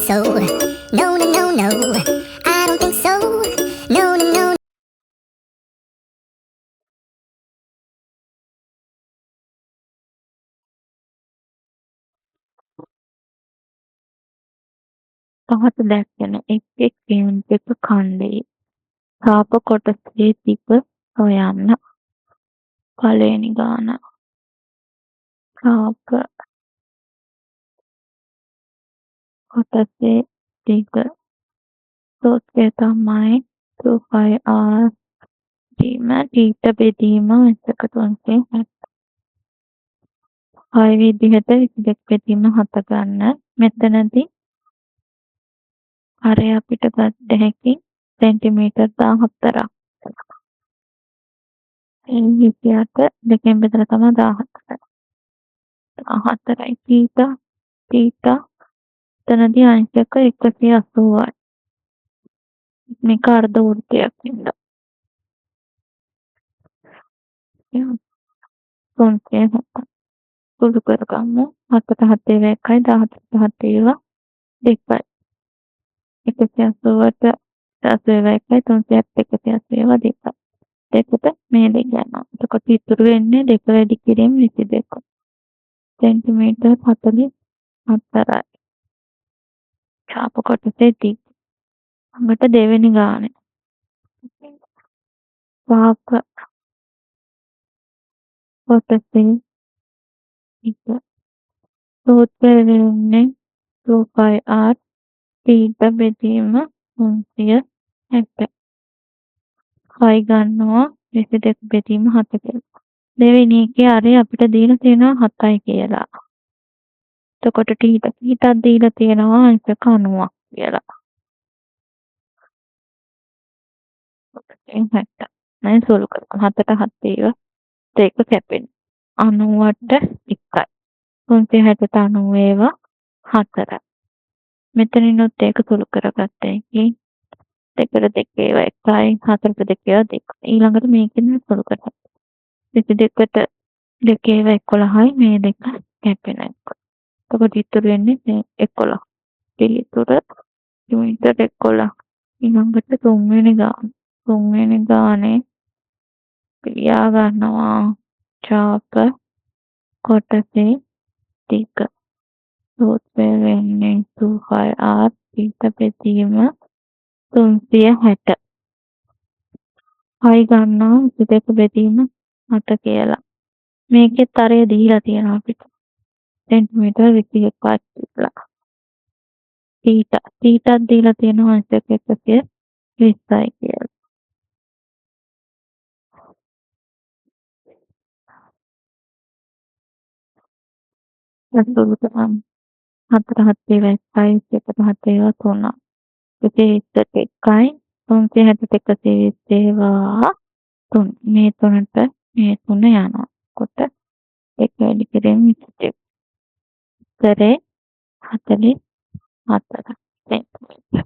so. No, no, no, no. I don't think so. No, no, no. පහත දැක්වෙන එක් එක් පියුම් දෙක ඛණ්ඩයේ තාප කොටසේ තිබ හොයන්න. පළවෙනි ගාන තාප කොටසේ තිබ සූත්‍රය තමයි 2πr දීම ඊට බෙදීම 1/360. හය විදිහට 22 බෙදීම 7 ගන්න. මෙතනදී හරය අපිට ගන්න හැකි සෙන්ටිමීටර් 14ක්. ඒ 28 දෙකෙන් බෙදලා තමයි 14. 14යි තීටා එතනදී අංශක 180යි. මේක අර්ධ වෘත්තයක් නේද? 360 සුළු කරගමු. 7ට 7 ඒවා 1යි 17ට 7 ඒවා 2යි. 180ට 80 ඒවා 1යි 360ට 180 ඒවා 2යි. දෙකට මේ දෙක යනවා. එතකොට ඉතුරු වෙන්නේ 2 වැඩි කිරීම 22. සෙන්ටිමීටර් 44යි. ඡාප කොටසේ දිග. අඟට දෙවෙනි ගානේ. ඡාප කොටසේ දිග. සූත්‍රය වෙන්නේ 2πr ඊට බෙදීම 360. හයි ගන්නවා 22 බෙදීම 7 කියලා. දෙවෙනි එකේ අරේ අපිට දීලා තියෙනවා 7යි කියලා. එතකොට ටීටක් දීලා තියෙනවා අංශක 90ක් කියලා. 60. නෑ සුළු කරගමු. 7ට 7 ඒවා දෙක කැපෙන්නේ. 90ට 1යි. 360ට 90 ඒවා 4යි. මෙතනිනුත් ඒක සුළු කරගත්ත එකයි. 2ට 2 ඒවා 1යි 4ට 2 ඒවා 2යි. ඊළඟට මේකෙන් සුළු කරගන්න. 22ට 2 ඒවා 11යි මේ දෙක කැපෙන එක. එතකොට ඉතුරු වෙන්නේ 11. පිළිතුර මීටර 11. ඊළඟට තුන්වෙනි ගාන. තුන්වෙනි ගානේ පියා ගන්නවා ඡාප කොටසේ දිග. සූත්‍රය වෙන්නේ 2πr ඊට බෙදීම 360. හයි ගන්නවා 22 බෙදීම 8 කියලා. මේකෙත් අරය දීලා තියෙනවා අපිට. සෙන්ටිමීටර් 21ක් කියලා. ටීටක් දීලා තියෙනවා අංශක 120යි කියලා. සුළු කරගන්න. 7ට 7 ඒවා 1යි 2ට 7 ඒවා 3යි. 120ට 1යි 360ට 120 ඒවා 3. මේ 3ට මේ 3 යනවා. කොට එක වැඩි කිරීම 22. කරේ 44 සෙන්ටිමීටර.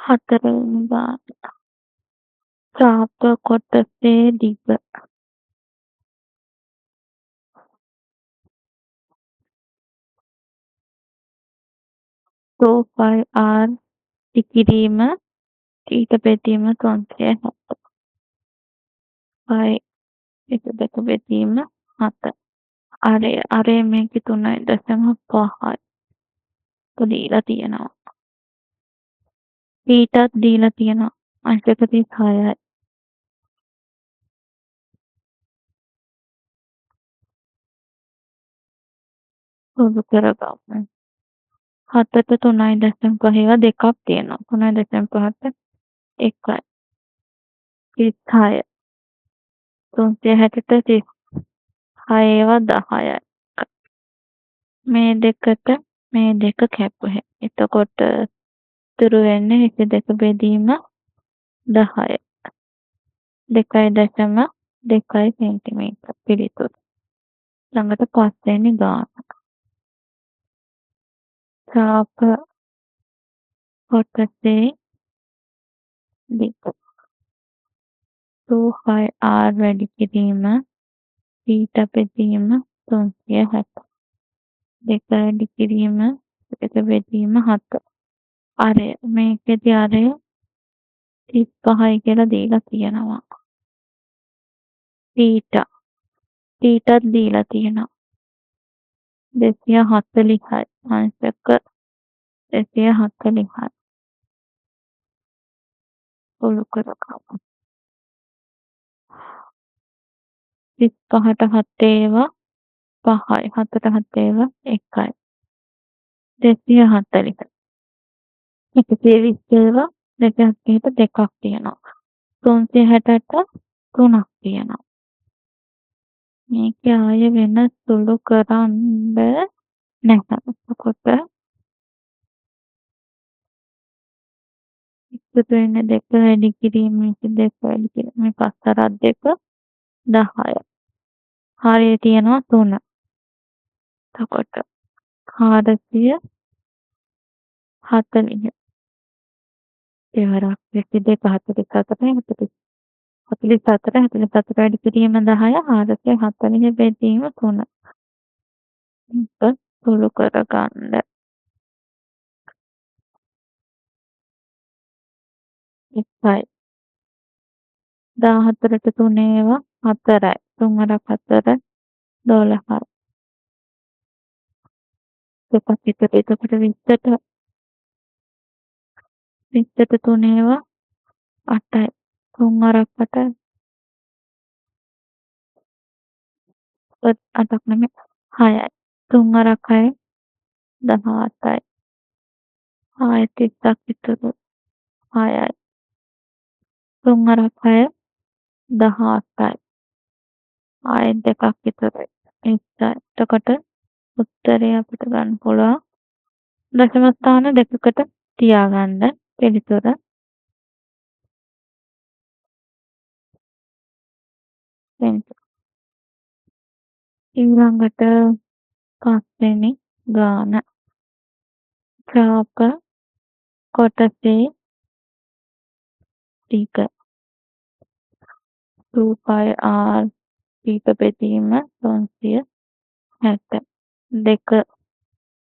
4වෙනි ගාන. චාප කොටසේ දිග. 2πr ඉකිරීම ඊට බෙදීම 360. 5 බෙදීම 7. අරය මේකේ 3.5යි. දීලා තියෙනවා. ඊටත් දීලා තියෙනවා. අංශක 36යි. සුදු කරගමු. 7ට 3.5 දෙකක් තියෙනවා. 3.5ට 1යි. 36. 360ට 36 10යි. මේ දෙකට මේ දෙක කැපුවේ. එතකොට ඉතුරු වෙන්නේ 22 බෙදීම 10. 2.2 සෙන්ටිමීටර පිළිතුරු. ළඟට 5වෙනි ගාන. චාප කොටසේ දිග. 2πr වැඩි කිරීම ඊට බෙදීම 360. 2 වැඩි කිරීම 2 බෙදීම 7. අරය මේකෙදි අරය 35යි කියලා දීලා තියෙනවා. ඊටත් දීලා තියෙනවා. 240යි. අංශක 240යි. ඔලු කරගමු. 35ට 7 ඒවා 5යි. 7ට 7 ඒවා 1යි. 240. 120 ඒවා 270ට දෙකක් තියෙනවා. 360ට 3ක් තියෙනවා. මේකේ ආය වෙන සුළු කරන්න නැහැ. එතකොට එකතු වෙන්නේ 2 වැඩි කිරීම 2 වැඩි කිරීම 5 10. හරිය තියෙනවා 3. එතකොට 440 දෙවරක් 22 44 වැඩි කිරීම 10 440 බෙදීම 3. මේක සුළු කරගන්න. 1යි. 14ට 3 ඒවා 4යි. 3 4 12යි. දෙකක් විතර. එතකොට 20ට 3 ඒවා 8යි. 3 8යි. 8ක් නෙමෙයි 6යි. 3 6යි 18යි. ආයෙත් 30ක් විතර 6යි. 3 6 18යි. ආයෙත් දෙකක් විතරයි 20යි. එතකොට උත්තරේ අපිට ගන්න පුළුවන් දශම ස්ථාන දෙකකට තියාගන්න පිළිතුර. ඊළඟට 5වෙනි ගාන. චාප කොටසේ දිග. 2πr ඊට බෙදීම 360. 2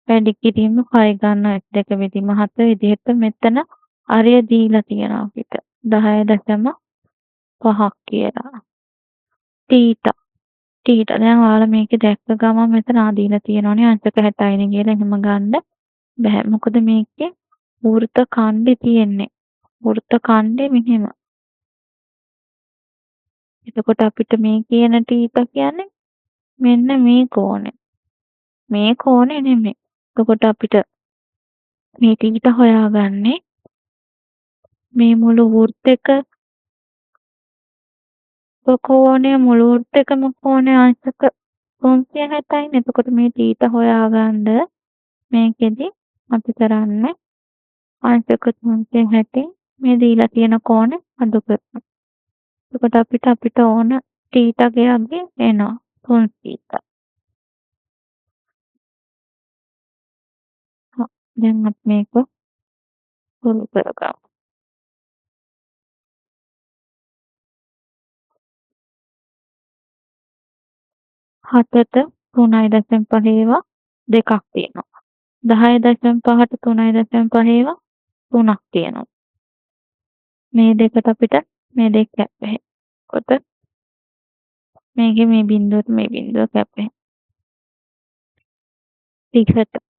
වැඩි කිරීම 5 ගන්න 2 බෙදීම 7 විදිහට මෙතන අරය දීලා තියෙනවා අපිට 10.5ක් කියලා. ටීට දැන් ඔයාලා මේකේ දැක්ක ගමන් මෙතන දීලා තියෙනවනේ අංශක 60යිනේ කියලා එහෙම ගන්න බෑ. මොකද මේකේ වෘත්ත ඛණ්ඩේ තියෙන්නේ. වෘත්ත ඛණ්ඩේ මෙහෙම. එතකොට අපිට මේ කියන ටීට කියන්නේ මෙන්න මේ කෝණය. මේ කෝණය නෙමෙයි. එතකොට අපිට මේ ටීට හොයාගන්නේ මේ මුළු වෘත්තයක කෝණය මුළු වෘත්තයකම කෝණය අංශක 360යි. එතකොට මේ ටීට හොයාගන්න මේකෙදි අපි කරන්නේ අංශක 360 මේ දීලා තියෙන කෝණය අඩු කරනවා. එතකොට අපිට ඕන ටීටගේ අගය එනවා 3θ. දැන් අපි මේක සුළු කරගමු. 7ට 3.5 ඒවා 2ක් තියෙනවා. 10.5ට 3.5 ඒවා 3ක් තියෙනවා. මේ දෙකට අපිට මේ දෙක කැප් වෙයි. එතකොට මේකේ මේ බිංදුවට මේ බිංදුව කැප් වෙයි. 30ට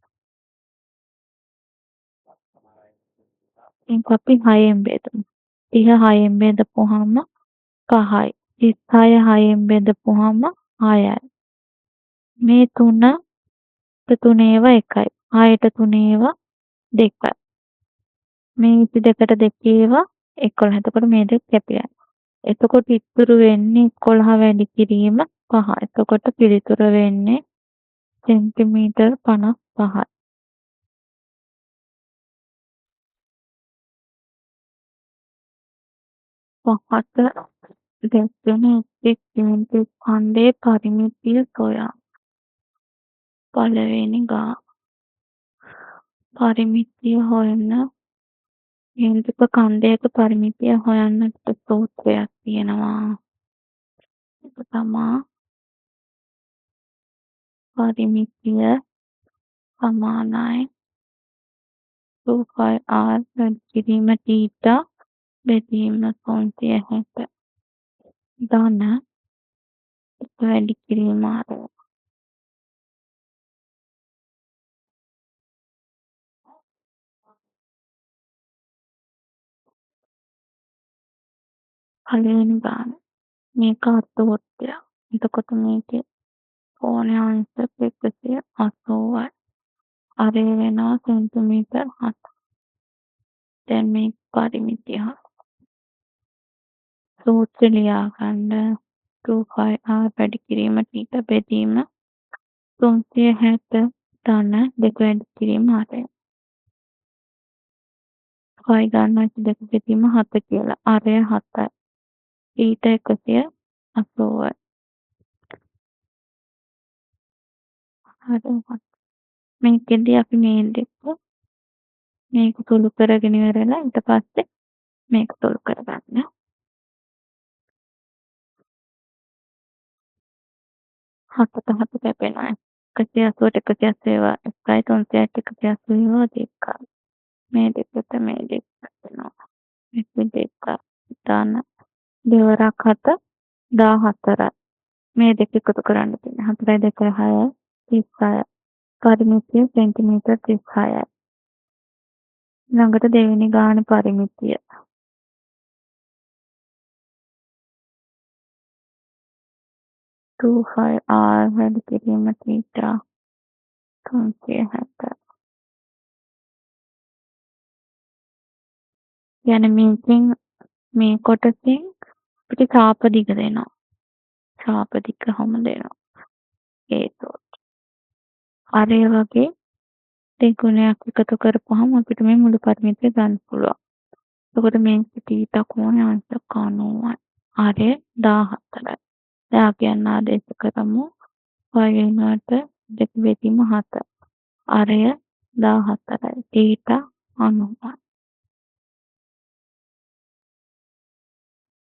මේක අපි 6ෙන් බෙදමු. 30 6ෙන් බෙදපුවාම 5යි. 36 6ෙන් බෙදපුවාම 6යි. මේ 3 ඒවා 1යි. 6ට 3 ඒවා 2යි. මේ 22ට 2 ඒවා 11. එතකොට මේ දෙක කැපිලා. එතකොට ඉතුරු වෙන්නේ 11 වැඩි කිරීම 5. එතකොට පිළිතුර වෙන්නේ සෙන්ටිමීටර් 55යි. පහත දැක්වෙන එක් සිමෙන්ති කන්දේ පරිමිතිය සොයා. පළවෙනි පරිමිතිය හොයන්න සිමෙන්ති කන්දයක පරිමිතිය හොයන්නට සූත්‍රයක් තියෙනවා. ඒක තමා පරිමිතිය සමානයි 2πr වැඩි කිරීම θ බෙදීම 360 ධන වැඩි කිරීම ආරය. පළවෙනි ගාන මේක අර්ථවෘත්තයක්. එතකොට මේකේ කෝණය අංශ 180යි. අරය වෙනවා සෙන්ටිමීටර් 7. දැන් මේ පරිමිතිය සූත්‍රය ලියා ගන්න 2πr වැඩි කිරීම θ බෙදීම 360 ධන 2 වැඩි කිරීම ආරය. පයි ගන්නවා 2 බෙදීම 7 කියලා. අරය 7යි. θ 180යි. හරි. මේකෙදී අපි මේ දෙක මේක තුලු කරගෙන ඉවරලා ඊට පස්සේ මේක තුලු කරගන්න. 7ට 7 කැපෙනවා. 180ට 180 එකයි 360ට 180 දෙකයි. මේ දෙකට මේ දෙක කැපෙනවා. මේක දෙක දාන දෙවරක් 7 14යි. මේ දෙක එකතු කරන්න තියෙනවා. 4යි 2යි 6යි 36යි. පරිමිතිය සෙන්ටිමීටර් 36යි. ළඟට දෙවෙනි ගාන පරිමිතිය 2πr වැඩි කිරීම θ 360. يعني මේකෙන් මේ කොටසෙන් අපිට ඡාප දිග දෙනවා. ඡාප දිගම දෙනවා. ඒකත් අරය වගේ දෙගුණයක් එකතු කරපුවහම අපිට මේ මුළු පරිමිතිය ගන්න පුළුවන්. එතකොට මේක θ කෝණය අංශ 90යි. අරය 14යි. දැන් අපි යන්න ආදේශ කරමු. y වෙනුවට 2 බෙදීම 7. අරය 14යි. θ 90යි.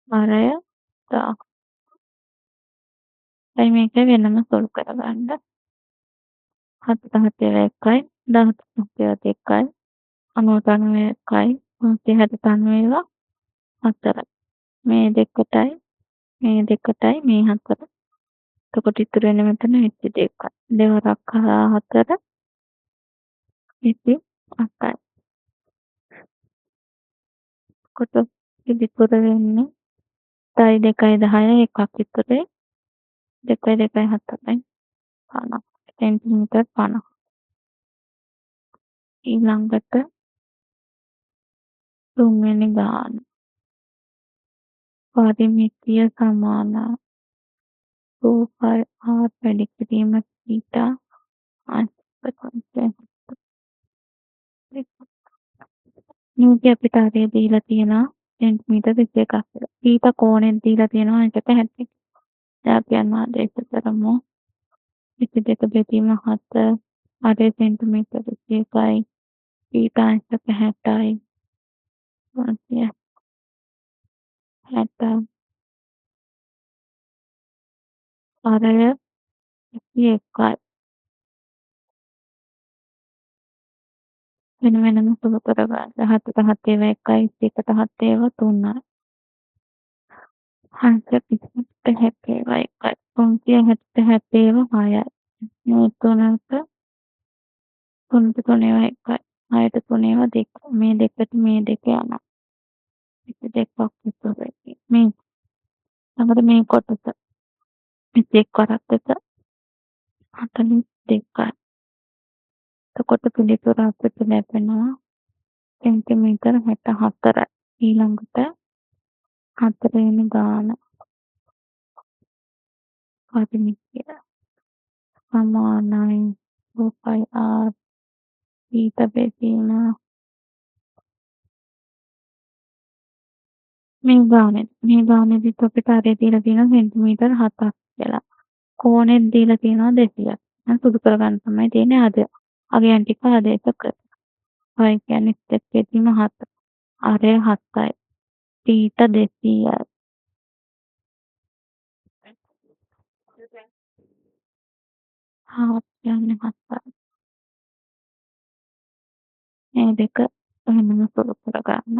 අරය 10. දැන් මේක වෙනම සොල් කරගන්න. 7 7 1යි 10 2යි 91යි 369 4යි. මේ දෙකටයි මේ 4. එතකොට ඉතුරු වෙන්නේ මෙතන 22යි. දෙවරක් 4 28යි. කොට ඉතුරු වෙන්නේ 2යි 2යි 10යි එකක් ඉතුරුයි. 2යි 2යි 7යි 50 සෙන්ටිමීටර් 50. ඊළඟට තුන්වෙනි ගාන පරිමිතිය සමානයි 2πr වැඩි කිරීම θ මේක අපිට අරය දීලා තියෙනවා සෙන්ටිමීටර් 21ක් කියලා. θ කෝණයෙන් දීලා තියෙනවා අංශක 60. දැන් අපි යනවා ආදේශ කරමු. 22 බෙදීම 7 අරය සෙන්ටිමීටර් 21යි. θ අංශක 60යි. 60 අරය 21යි. වෙන වෙනම සුළු කරගන්න. 7ට 7 ඒවා 1යි, 21ට 7 ඒවා 3යි. 420ට 70 ඒවා 1යි. 360ට 70 ඒවා 6යි. මේ 3ට 3 ඒවා 1යි. 6ට 3 ඒවා 2යි. මේ දෙකට මේ දෙක යනවා. 22ක් විතර. මේ ළඟට මේ කොටස 21 කරත් එක 42යි. එතකොට පිළිතුර අපිට ලැබෙනවා සෙන්ටිමීටර් 64යි. ඊළඟට 4 වෙනි ගාන පරිමිතිය සමානයි 2πr ඊට බෙදීම මේ ගානෙදිත් අපිට අරේ දීලා තියෙනවා සෙන්ටිමීටර් 7ක් කියලා. කෝණෙත් දීලා තියෙනවා 200ක්. දැන් සුදු කරගන්න තමයි තියෙන්නේ අද. අගයන් ටික ආදේශ කරලා. y කියන්නේ ස්ටෙප් බෙදීම 7. අරය 7යි. θ 200යි. හාෆ් කියන්නේ 7යි. මේ දෙක එහෙමම සුදු කරගන්න.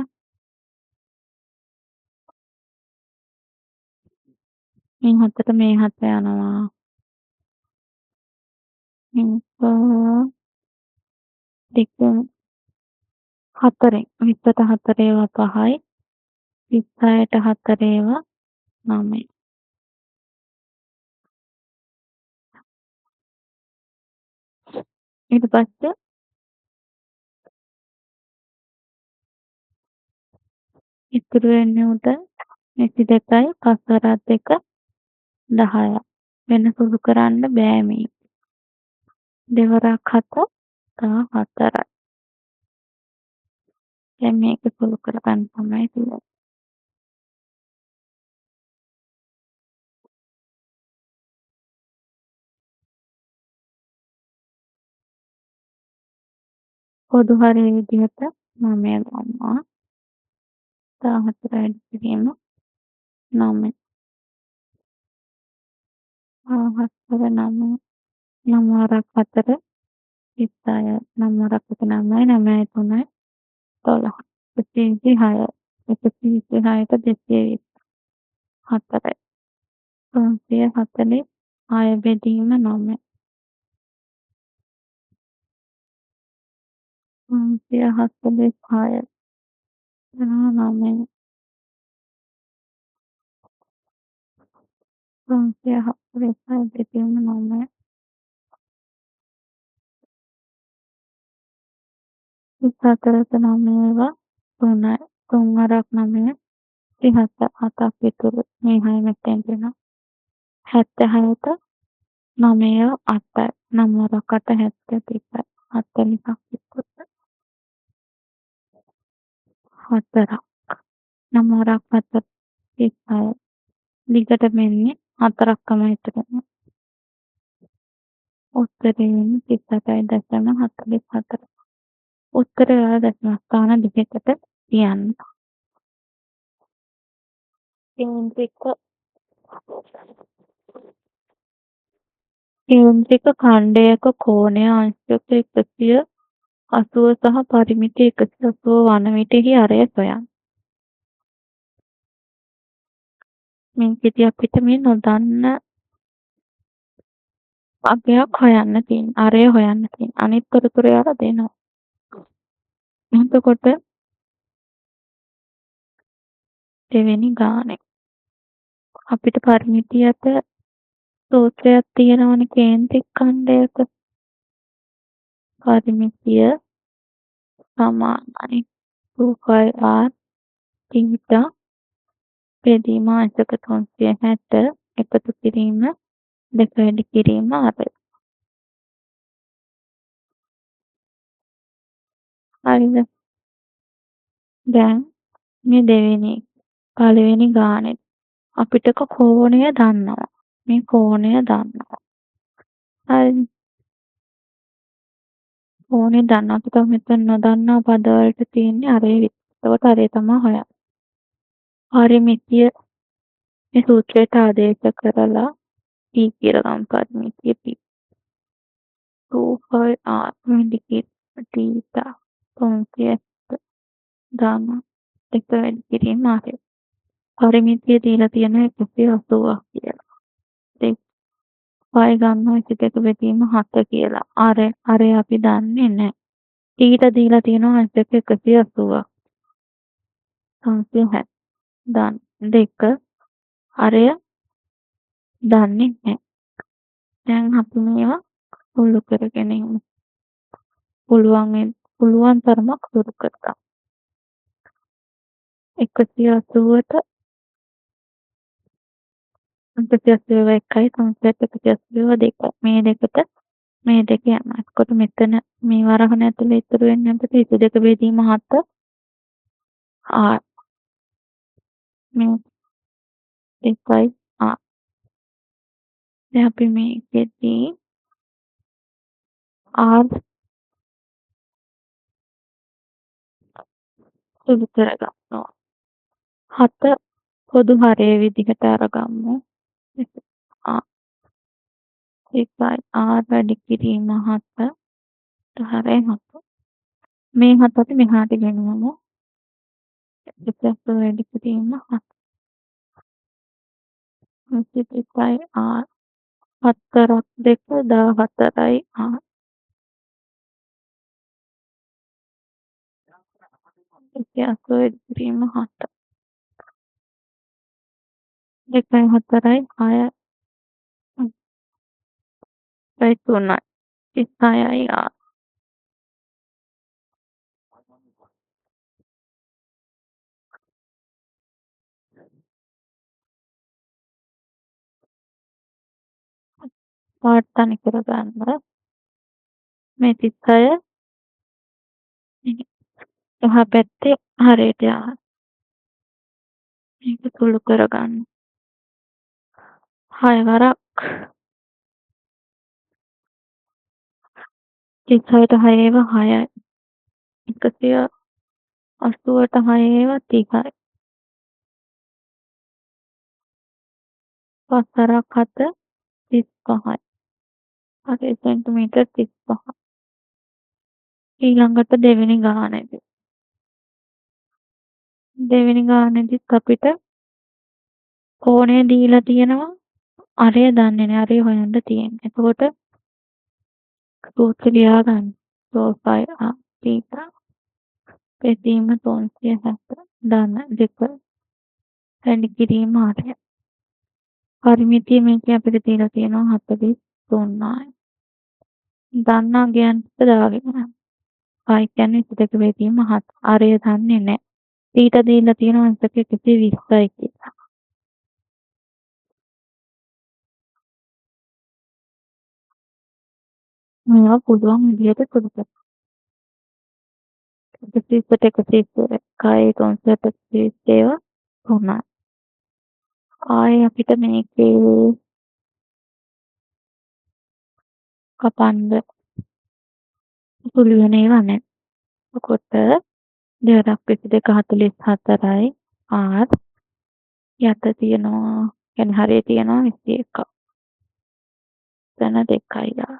මේ 7ට මේ 7 යනවා. දෙක 4න් 20ට 4 ඒවා 5යි 26ට 4 ඒවා 9යි. ඊට පස්සේ ඉතුරු වෙන්නේ උඩ 22යි 5 වරක් 2 10යි. වෙන සුදු කරන්න බෑ මේ. දෙවරක් 7 14යි. දැන් මේක සුදු කරගන්න තමයි තියෙන්නේ. පොදු හරය විදිහට 9 ගන්නවා. 14 වැඩි කිරීම 9. 4 9 9 වරක් 4 26යි. 9 වරක් 9යි 9යි 3යි 12. 126යි. 126ට 220 4යි. 346 බෙදීම 9. 346 9. 346 බෙදීම 9. 24ට 9 ඒවා 3යි. 3 වරක් 9 37 7ක් විතර. මේ 6 මෙතෙන් දෙනවා. 76ට 9 8යි. 9 වරක් 8 72යි. 42ක් විතර. 4ක් 9 වරක් 4 36යි. දිගට මෙන්නේ 4ක් තමයි ඉතුරුනේ. උත්තරේ වෙන්නේ 38.44. උත්තරය ඔයාලා දශම ස්ථාන දෙකකට තියන්න. කේන්ද්‍රික ඛණ්ඩයක කෝණය අංශක 180 සහ පරිමිති 180 වන විටෙහි අරය සොයන්න. මේකෙදී අපිට මේ නොදන්න අගයක් හොයන්න තියෙන. අරය හොයන්න තියෙන. අනිත් තොරතුරු යාලා දෙනවා. එතකොට දෙවෙනි ගානේ අපිට පරිමිතියට සූත්‍රයක් තියෙනවනේ කේන්ද්‍රික ඛණ්ඩයක. පරිමිතිය සමානයි 2πr θ බෙදීම අංශක 360 එකතු කිරීම 2 වැඩි කිරීම අරය. හරිද? දැන් මේ දෙවෙනි පළවෙනි ගානේ අපිට කෝණය දන්නවා. මේ කෝණය දන්නවා. හරිද? කෝණය දන්නවා. අපිට මෙතන නොදන්නා පද වලට තියෙන්නේ අරේ විතර. ඒකට අරේ තමයි හොයන්නේ. පරිමිතිය මේ සූත්‍රයට ආදේශ කරලා T කියලා ගමු පරිමිතිය P. 25R වැඩි θ 370 දාන්න. එක වැඩි කිරීම R. පරිමිතිය දීලා තියෙනවා 180ක් කියලා. දෙක 5 ගන්නවා 22 බෙදීම 7 කියලා. අර අපි දන්නේ නැහැ. ඊට දීලා තියෙනවා 180ක්. 360 දාන්න. දෙක අරය දන්නේ නැහැ. දැන් අපි මේවා සුළු කරගෙන යමු. පුළුවන් තරමක් සුළු කරගන්න. 180ට 181යි 382 මේ දෙකට මේ දෙක යනවා. එතකොට මෙතන මේ වරහන ඇතුලේ ඉතුරු වෙන්නේ අපිට 22 බෙදීම 7 R මේ දෙකයි R. දැන් අපි මේකෙදී R සුළු කරගන්නවා. 7 පොදු හරය විදිහට අරගමු. R එකයි R වැඩි කිරීම 7 හරය 7. මේ 7 අපි මෙහාට ගෙනියමු. දෙක වැඩි කිරීම 7. එකයි R 4ක් 2 14යි R. එකයි වැඩි කිරීම 7. 2යි 4යි 6යි 3යි 36යි R. පාට තනි කරගන්න. මේ 36 එහා පැත්තේ හරියට යනවා. මේක සුළු කරගන්න. 6 වරක් 36ට 6 ඒවා 6යි. 180ට 6 ඒවා 30යි. 5 වරක් 7 35යි. හරි සෙන්ටිමීටර් 35. ඊළඟට දෙවෙනි ගානේදී. දෙවෙනි ගානේදීත් අපිට කෝණය දීලා තියෙනවා. අරය දන්නේ නැහැ. අරය හොයන්න තියෙන්නේ. එතකොට සූත්‍ර ලියා ගන්න. 4πr θ බෙදීම 360 දාන්න. දෙක වැඩි කිරීම 8. පරිමිතිය මේකේ අපිට දීලා තියෙනවා 43යි. දන්නා ගයන්ට දාගෙන. I කියන්නේ 22 බෙදීම 7. අරය දන්නේ නැහැ. ඊට දීලා තියෙනවා 120යි කියලා. මේවා පුළුවන් විදිහට සුළු කරන්න. 130ට 101යි 360 ඒවා 3යි. ආයේ අපිට මේකේ කපන්න සුළු වෙන ඒවා නැහැ. එතකොට 222 44යි R යට තියෙනවා يعني හරිය තියෙනවා 21ක්. එතන 2යි දාන්න.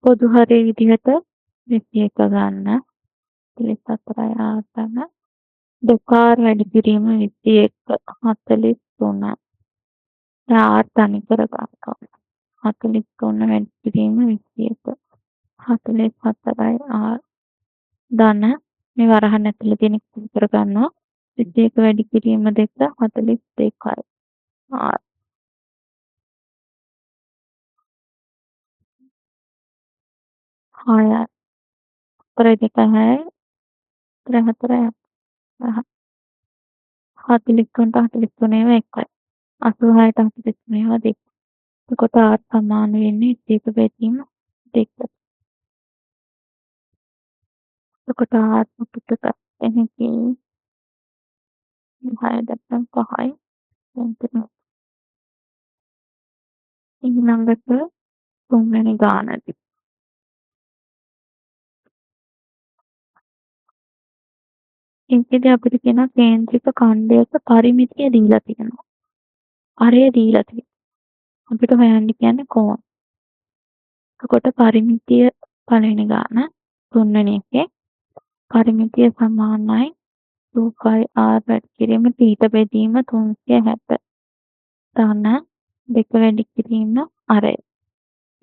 පොදු හරිය විදිහට 21 ගන්න. 34යි R තන 2R වැඩි කිරීම 21 43. දැන් R තනි කර ගන්නවා. 43 වැඩි කිරීම 21 44යි R ධන මේ වරහන් ඇතුලේ තියෙන ඉතුරු කර ගන්නවා. 21 වැඩි කිරීම 2 42යි R. හයයි 4යි 2යි 4යි 43ට 43 ඒවා 1යි. 86ට 43 ඒවා 2. එතකොට R සමාන වෙන්නේ 21 බෙදීම 2. එතකොට R පිටට එනකී 6.5යි සෙන්ටිමීටර. ඊළඟට තුන්වෙනි ගානදී. ඒකෙදී අපිට කියනවා කේන්ද්‍රික ඛණ්ඩයක පරිමිතිය දීලා තියෙනවා. අරය දීලා තියෙනවා. අපිට හොයන්න කියන්නේ කෝණ. එතකොට පරිමිතිය පළවෙනි ගාන 3 වෙනි එකේ පරිමිතිය සමානයි 2πr වැඩි කිරීම θ බෙදීම 360 ධන 2 වැඩි කිරීම අරය.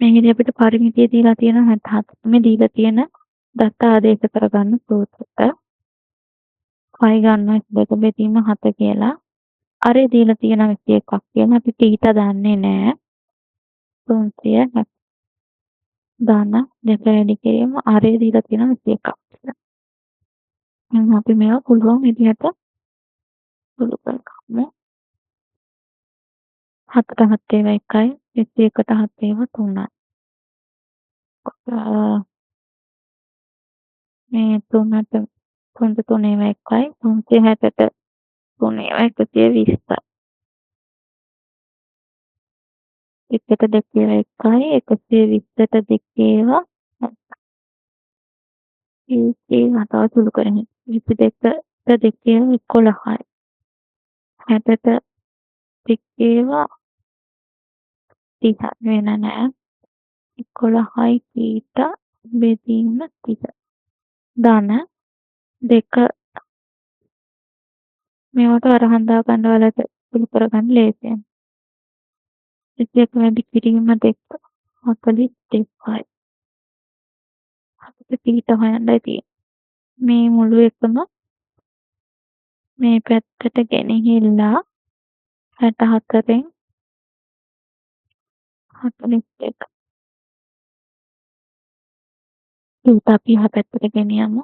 මේකදී අපිට පරිමිතිය දීලා තියෙන 67. මේ දීලා තියෙන දත්ත ආදේශ කරගන්න සූත්‍රයට පයි ගන්නවා 2 බෙදීම 7 කියලා. අරය දීලා තියෙන 21ක් කියලා අපි θ දන්නේ නැහැ. 360 ධන 2 වැඩි කිරීම අරය දීලා තියෙන 21ක් කියලා. එහෙනම් අපි මේවා පුළුවන් විදිහට සුළු කරගමු. 7ට 7 ඒවා 1යි 21ට 7 ඒවා 3යි. මේ 3ට 3 ඒවා 1යි 360ට 3 ඒවා 120යි. 1ට 2 ඒවා 1යි 120ට 2 ඒවා 20 තව සුළු කරමු. 22ට 2 ඒවා 11යි. 60ට 2 ඒවා 30 වෙන නෑ 11යි θ බෙදීම 30 ධන 2 මේවට වරහන් දා ගන්න වලට සුළු කරගන්න ලේසියි. 21 වැඩි කිරීම 2 42යි. අපිට θ හොයන්නයි තියෙන්නේ. මේ මුළු එකම මේ පැත්තට ගෙනහිල්ලා 64න් 41 θ අපි එහා පැත්තට ගෙනියමු.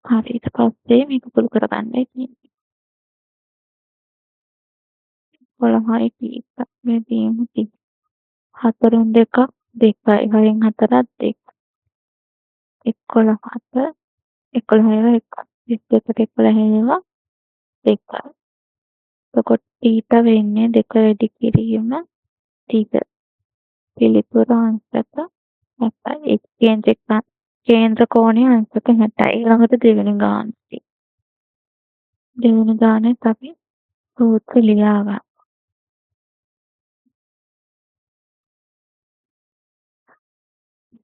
හරි ඊට පස්සේ මේක සුළු කරගන්නයි තියෙන්නේ. 11යි θ බෙදීම 30 4න් 2ක් 2යි 6න් 4ක් 2 11ට 11 ඒවා 1යි 22ට 11 ඒවා 2යි. එතකොට θ වෙන්නේ 2 වැඩි කිරීම 30 පිළිතුර අංශක 60යි. කේන්ද්‍ර කෝණයේ අංශක 60යි. ඊළඟට දෙවෙනි ගානයි. දෙවෙනි ගානෙත් අපි සූත්‍ර ලියා ගන්න.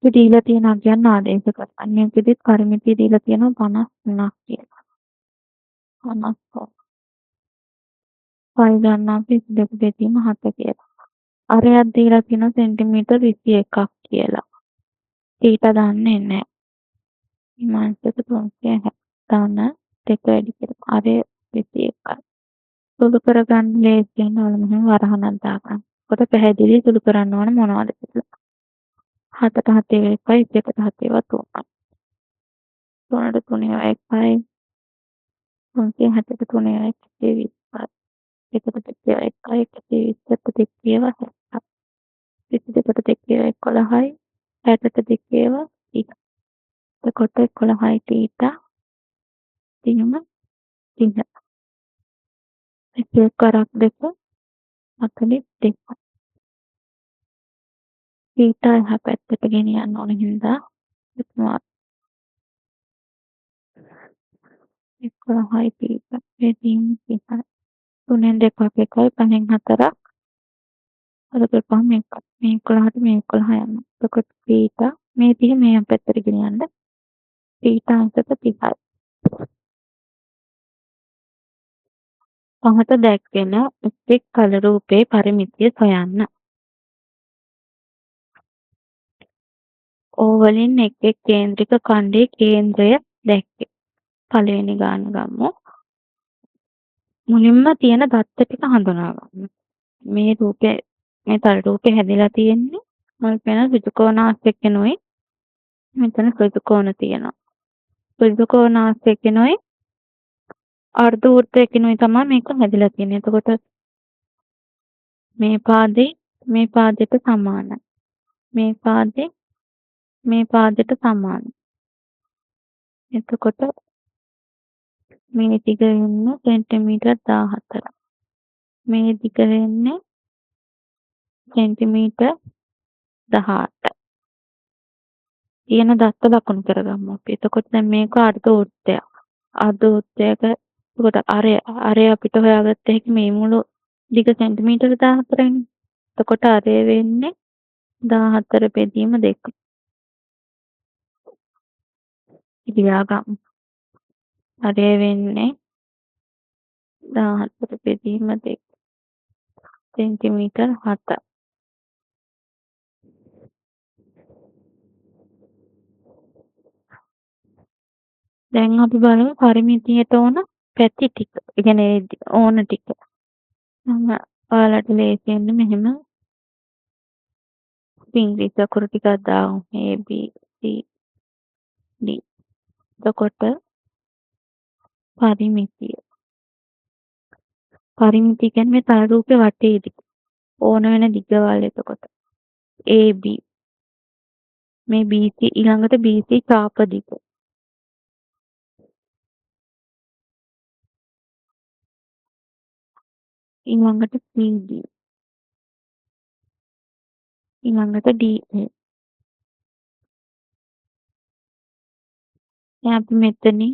දීලා තියෙන අගයන් ආදේශ කරගන්න. මේකෙදි පරිමිතිය දීලා තියෙනවා 53ක් කියලා. 53. පයි ගන්න අපි 2 බෙදීම 7 කියලා. අරයක් දීලා තියෙනවා සෙන්ටිමීටර් 21ක් කියලා. θ දන්නේ නැහැ. විමාංශක 360 ධන 2 වැඩි කරමු. අරය 21යි. සුළු කරගන්න ලේසියි නෝන මෙහෙම වරහණක් දාගන්න. කොට පැහැදිලි සුළු කරන්න ඕන මොනවද කියලා. 7ට 7 ඒවා 1යි 2ට 7 ඒවා 3යි. 3ට 3 ඒවා 1යි 360ට 3 ඒවා 120යි. 1ට 2 ඒවා 1යි 120ට 2 ඒවා 60යි. 22ට 2 ඒවා 11යි 60ට 2 ඒවා 30යි. එතකොට 11යි θ තීම 30. එක කරක් 2 42. θ එහා පැත්තට ගෙනියන්න ඕන හින්දා එතන 11යි θ බෙදීම 30යි. 3ෙන් 2ක් 1යි 5ෙන් 4ක් අද කරපුවම මේක මේ 11ට මේ 11 යනවා. එතකොට θ මේ 30 මේ පැත්තට ගෙනියන්න θ අංශක 30යි. පහත දැක්වෙන එක් කල රූපේ පරිමිතිය සොයන්න. ඕවලින් එක් කේන්ද්‍රික ඛණ්ඩයේ කේන්ද්‍රය දැක්වේ. පළවෙනි ගාන ගමු. මුලින්ම තියෙන දත්ත ටික හඳුනා ගන්න. මේ රූපේ මේ තල රූපේ හැදිලා තියෙන්නේ මල් පෙන ඍජු කෝණාංශයකිනුයි මෙතන ඍජු කෝණ තියෙනවා. ඍජු කෝණාංශයකිනුයි අර්ධ වෘත්තයකිනුයි තමයි මේක හැදිලා තියෙන්නේ. එතකොට මේ පාදයට සමානයි. මේ පාදයට සමානයි. එතකොට මේ දිග වෙන්නේ සෙන්ටිමීටර් 14. මේ දිග වෙන්නේ සෙන්ටිමීටර් 18. තියෙන දත්ත ලකුණු කරගමු අපි. එතකොට දැන් මේක අර්ධ වෘත්තයක්. අර්ධ වෘත්තයක එතකොට අරය අපිට හොයාගත්ත හැකි මේ මුළු දිග සෙන්ටිමීටර 14යිනේ. එතකොට අරය වෙන්නේ 14 බෙදීම 2. ලියාගමු. අරය වෙන්නේ 14 බෙදීම 2. සෙන්ටිමීටර 7. දැන් අපි බලමු පරිමිතියට ඕන පැති ටික. ඒ කියන්නේ ඕන ටික. මම ඔයාලට ලේසියෙන් මෙහෙම ඉංග්‍රීසි අකුරු ටිකක් දාමු. A B C D. එතකොට පරිමිතිය. පරිමිතිය කියන්නේ මේ තල රූපේ වටේදී ඕන වෙන දිගවල් එතකොට. AB මේ BC ඊළඟට BC චාප දිග. ඊළඟට CD. ඊළඟට DA. දැන් අපි මෙතනින්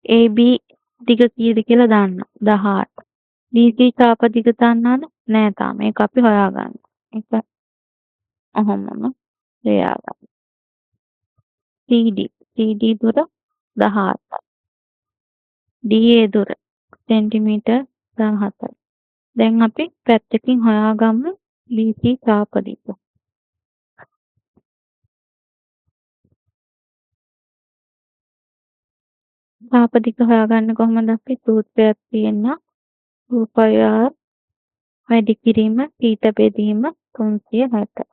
AB දිග කීයද කියලා දාන්න. 18. BC චාප දිග දන්නවද? නෑ තාම. ඒක අපි හොයාගන්න. ඒක ඔහොමම ලියාගන්න. CD දුර 18. DA දුර සෙන්ටිමීටර් 17යි. දැන් අපි පැත්තකින් හොයාගමු BC චාප දිග. චාප දිග හොයාගන්න කොහොමද අපි සූත්‍රයක් තියෙනවා. 2πr වැඩි කිරීම θ බෙදීම 360.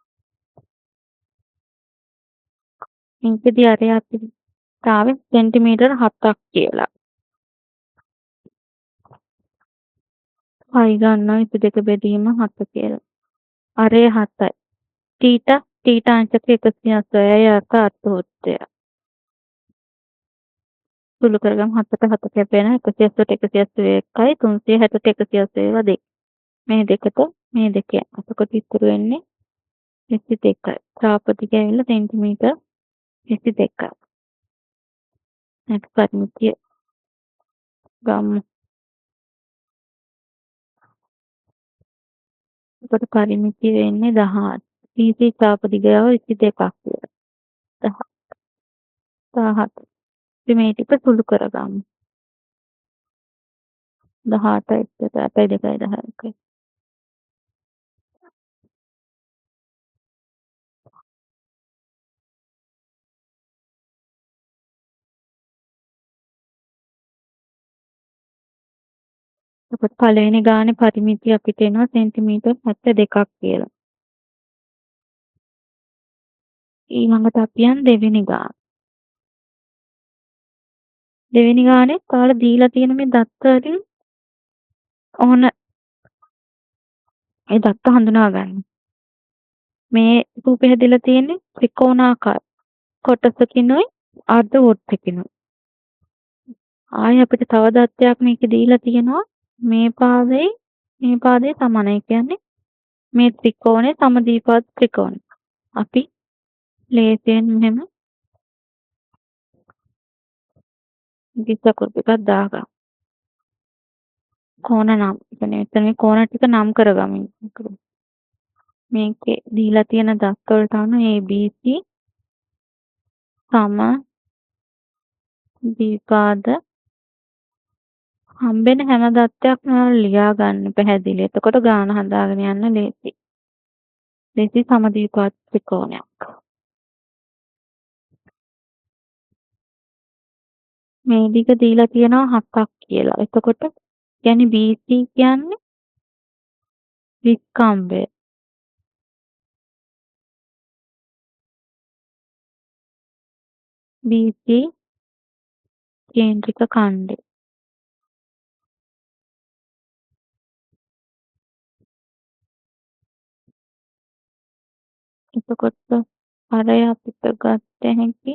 මේකදී අර අපිට ආවේ සෙන්ටිමීටර 7ක් කියලා. පයි ගන්නවා 22 බෙදීම 7 කියලා. අරය 7යි. θ අංශක 180යි අර්ථ අර්ථෝත්තය. සුළු කරගම් 7ට 7 කැපෙන 180ට 181යි 360ට 180 මේ දෙකට මේ දෙක යන. එතකොට ඉතුරු වෙන්නේ 22යි. චාප දිග ඇවිල්ලා සෙන්ටිමීටර් 22යි. නැත් පරිමිතිය ගමු. එතකොට පරිමිතිය වෙන්නේ 18. BC චාප දිගය 22ක් කියලා. 17. අපි මේ ටික සුළු කරගමු. 18යි 8යි 2යි 10යි. එතකොට පළවෙනි ගානේ පරිමිතිය අපිට එනවා සෙන්ටිමීටර් 72ක් කියලා. ඊළඟට අපි යන දෙවෙනි ගාන. දෙවෙනි ගානේ ඔයාලා දීලා තියෙන මේ දත්ත වලින් ඕන ඒ දත්ත හඳුනා ගන්න. මේ රූපේ හැදිලා තියෙන්නේ ත්‍රිකෝණාකාර කොටසකිනුයි අර්ධ වෘත්තකිනුයි. ආයෙ අපිට තව දත්තයක් මේකේ දීලා තියෙනවා. මේ පාදේ සමාන. ඒ කියන්නේ මේ ත්‍රිකෝණේ සමද්විපාද ත්‍රිකෝණය. අපි ලේසියෙන් මෙහෙම දිස්සකුරු ටිකක් දාගමු. කෝණ නම් කියන්නේ මෙතන මේ කෝණ ටික නම් කරගමු. මේකේ දීලා තියෙන දත්ත වලට අනුව ABC සම ද්විපාද හම්බෙන හැම දත්තයක්ම ලියා ගන්න පැහැදිලි. එතකොට ගාන හදාගෙන යන්න ලේසි. ලේසි සමද්විපාද ත්‍රිකෝණයක්. මේ දිග දීලා තියෙනවා 7ක් කියලා. එතකොට කියන්නේ BC කියන්නේ විස්කම්භය. BC කේන්ද්‍රික ඛණ්ඩය. එතකොට අරය අපිට ගත්ත හැකි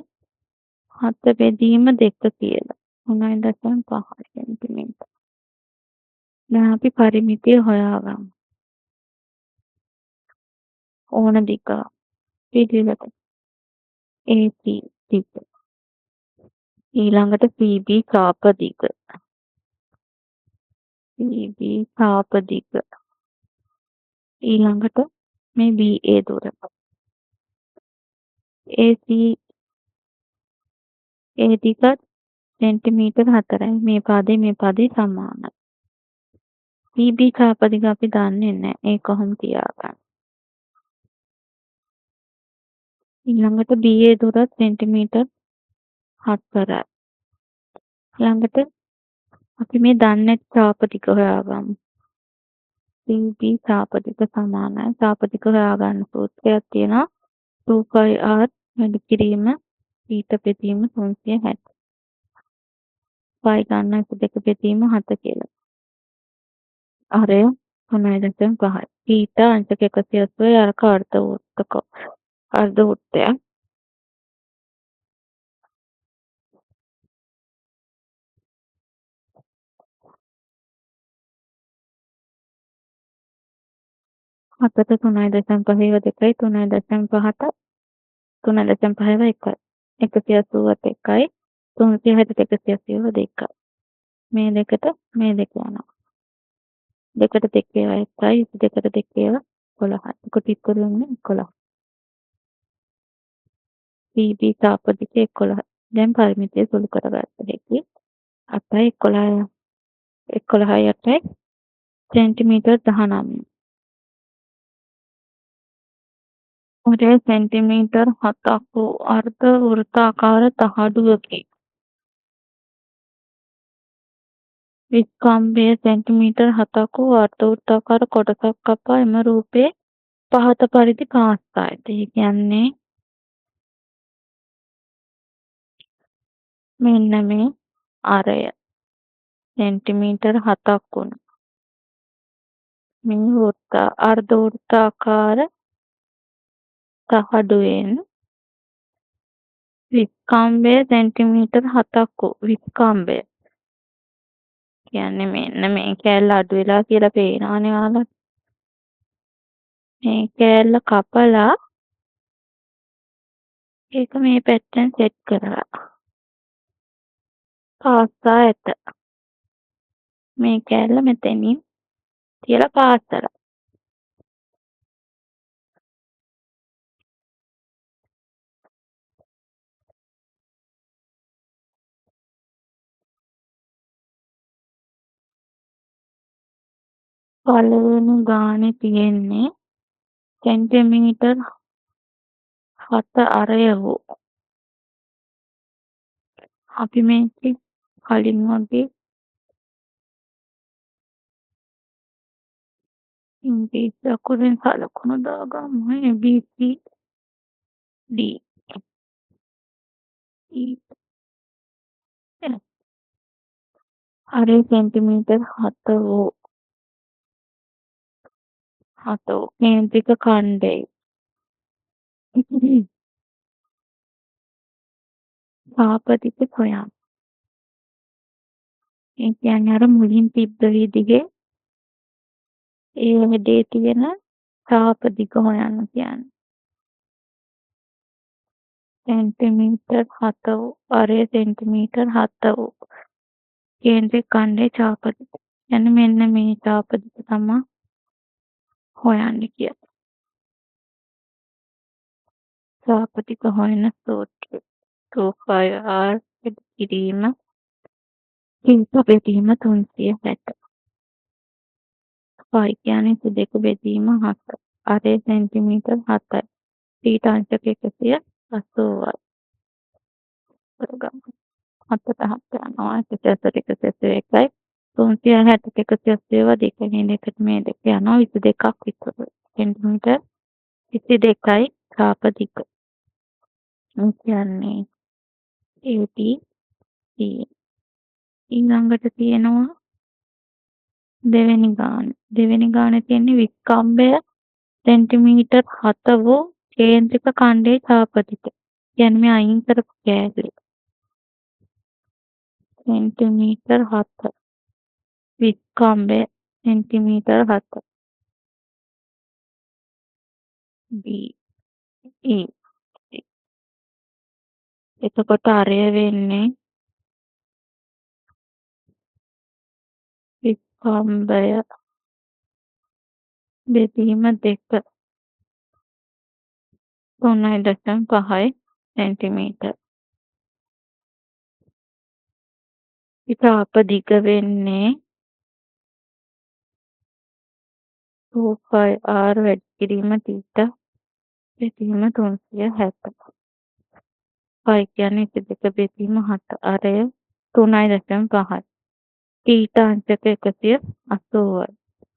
7 බෙදීම 2 කියලා. 9.5 සෙන්ටිමීටර. දැන් අපි පරිමිතිය හොයාගමු. ඕන දිග පිළිවෙලට AC දිග. ඊළඟට CB චාප දිග. CB සාපදික. ඊළඟට මේ BA දුර. AC දිගත් සෙන්ටිමීටර් 4යි. මේ පදේ සමානයි. CB සාපදික අපි දන්නේ නැහැ. ඒ කොහොම තියාගන්න. ඊළඟට BA දුරත් සෙන්ටිමීටර් 4යි. ඊළඟට අපි මේ දන්නේ සාපදික හොයාගමු. CB සාපදික සමානයි. සාපදික හොයාගන්න සූත්‍රයක් තියෙනවා. 2πr වැඩි කිරීම ඊට බෙදීම 360. පයි ගන්න 2 බෙදීම 7 කියලා. අරය 3.5. ඊට අංශක 180 අරක අර්ධ වෘත්තයක්. හතට 3.5 දෙකයි 3.5ට 3.5 එකයි 180ට එකයි 360ට 180 දෙකයි. මේ දෙකට මේ දෙක යනවා. දෙකට දෙකේ එකයි දෙකට දෙකේ 11යි. කොට ඉතුරු වෙන්නේ 11. CB සාපදික 11. දැන් පරිමිතිය සුළු කරගත්ත හැකි 8යි 11යි 11යි 8යි සෙන්ටිමීටර් 19. ඔය සෙන්ටිමීටර් 7ක් වූ අර්ධ වෘත්තාකාර තහඩුවකි. විස්කම්භය සෙන්ටිමීටර් 7ක් වූ අර්ධ වෘත්තාකාර කොටසක් කපා එම රූපේ පහත පරිදි කාස්ථායි. ඒ කියන්නේ මෙන්න මේ අරය සෙන්ටිමීටර් 7ක් වුණ මේ අර්ධ වෘත්තාකාර තහඩුවෙන් විස්කම්භය සෙන්ටිමීටර් 7ක් වූ විස්කම්භය කියන්නේ මෙන්න මේ කෑල්ල අඩු වෙලා කියලා පේනවනේ ඔයාලට. මේ කෑල්ල කපලා ඒක මේ පැත්තෙන් සෙට් කරලා පාස්සා ඇත. මේ කෑල්ල මෙතනින් තියලා පාස්සලා. පළවෙනි ගානේ තියෙන්නේ සෙන්ටිමීටර් 7 අරය වූ. අපි මේක කලින් වගේ ඉංග්‍රීසි අකුරෙන් සලකුණු දාගමු. BC D E F. අරය සෙන්ටිමීටර් 7 වූ කේන්ද්‍රික ඛණ්ඩය. සාපදික හොයන්න. ඒ කියන්නේ අර මුලින් තිබ්බ විදිහේ ඒ වැඩේ තියෙන සාපදික හොයන්න කියන්නේ. සෙන්ටිමීටර් 7 වූ අරය සෙන්ටිමීටර් 7 වූ කේන්ද්‍රික ඛණ්ඩයේ සාපදික. يعني මෙන්න මේ සාපදික තමයි හොයන්න කියන්නේ. සාපදික හොයන සූත්‍රය 2πr වැඩි කිරීම ඊට බෙදීම 360. පයි කියන්නේ 2 බෙදීම 7. අරය සෙන්ටිමීටර් 7යි. ඊට අංශක 180යි. කරගමු. 7ට 7 යනවා 180 181යි 360ට 180 දෙකකින් දෙකට මේ දෙක යනවා 22ක් විතර. සෙන්ටිමීටර් 22යි සාපදික. ඒ කියන්නේ AD ඊළඟට තියෙනවා දෙවෙනි ගානේ තියෙන්නේ විස්කම්භය සෙන්ටිමීටර් 7 වූ කේන්ද්‍රික ඛණ්ඩයේ සාපදික. කියන්නේ මේ අයින් කරපු කෑල්ල. සෙන්ටිමීටර් 7 විස්කම්භය සෙන්ටිමීටර් 7 B E. එතකොට අරය වෙන්නේ කම්බය බෙදීම 2 3.5 සෙන්ටිමීටර්. චාප දිග වෙන්නේ 2πr වැඩි කිරීම θ බෙදීම 360. π කියන්නේ 22 බෙදීම 7 අරය 3.5. θ අංශක 180යි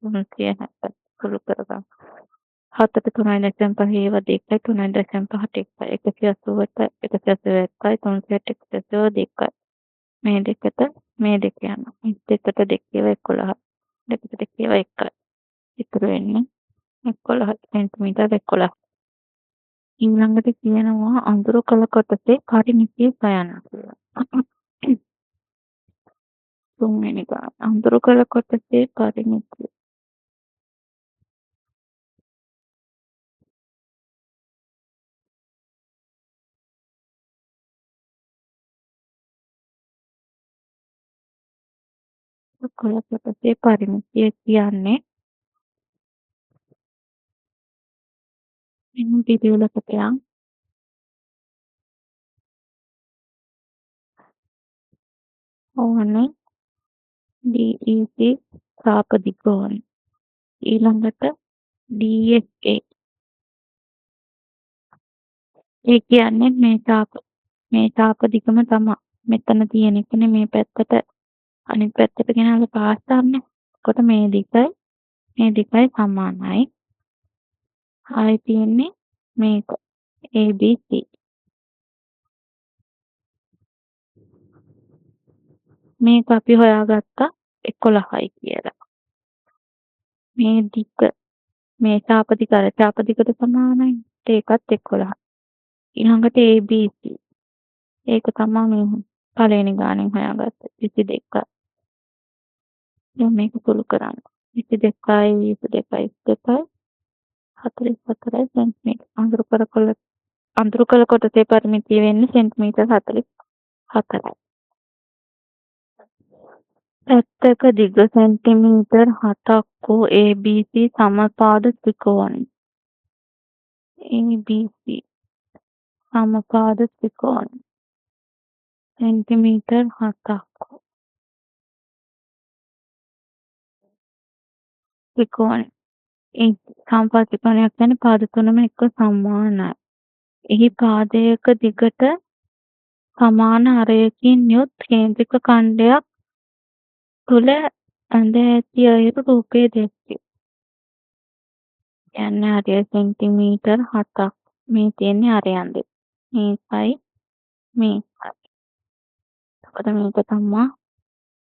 360 සුළු කරගන්න. 7ට 3.5 ඒවා 2යි 3.5ට 1යි 180ට 181යි 360ට 182යි. මේ දෙකට මේ දෙක යනවා. දෙකට දෙකේව 11. දෙකට දෙකේව 1යි. ඉතුරු වෙන්නේ 11 සෙන්ටිමීටර් 11. ඊළඟට කියනවා අඳුරු කළ කොටසේ පරිමිතිය සොයන්න කියලා. තුන්වෙනි ගාන අඳුරු කළ කොටසේ පරිමිතිය. කළ කොටසේ පරිමිතිය කියන්නේ මෙන්න පිළිවෙලකට යම් ඕනේ DEC තාප දිග ඕනේ. ඊළඟට DSA ඒ කියන්නේ මේ තාප දිගම තමයි. මෙතන තියෙන එකනේ මේ පැත්තට අනිත් පැත්තට ගෙනල්ලා පාස් දාන්නේ. එතකොට මේ දිගයි සමානයි. ආයි තියෙන්නේ මේක ABC. මේක අපි හොයාගත්තා 11යි කියලා. මේ දිග මේ චාප දිගට සමානයි. ඒකත් 11. ඊළඟට ABC. ඒක තමයි මේ පළවෙනි ගානෙන් හොයාගත්තේ 22. දැන් මේක සුළු කරන්න. 22යි 44යි සෙන්ටිමීටර්. අඳුරු කළ කොටසේ පරිමිතිය වෙන්නේ සෙන්ටිමීටර් 44යි. පැත්තක දිග සෙන්ටිමීටර් 7ක් වූ ABC සමපාද ත්‍රිකෝණය. ABC සමපාද ත්‍රිකෝණය. සෙන්ටිමීටර් 7ක් ත්‍රිකෝණය. ඒ සමපාද ත්‍රිකෝණයක් කියන්නේ පාද තුනම එක්ක සමානයි. එහි පාදයක දිගට සමාන අරයකින් යුත් කේන්ද්‍රික ඛණ්ඩයක් තුල ඇඳ ඇති අයුරු රූපයේ දැක්වේ. කියන්නේ අරය සෙන්ටිමීටර් 7ක්. මේ තියෙන්නේ අරයන් දෙක. මේකයි මේකයි. එතකොට මේක තමයි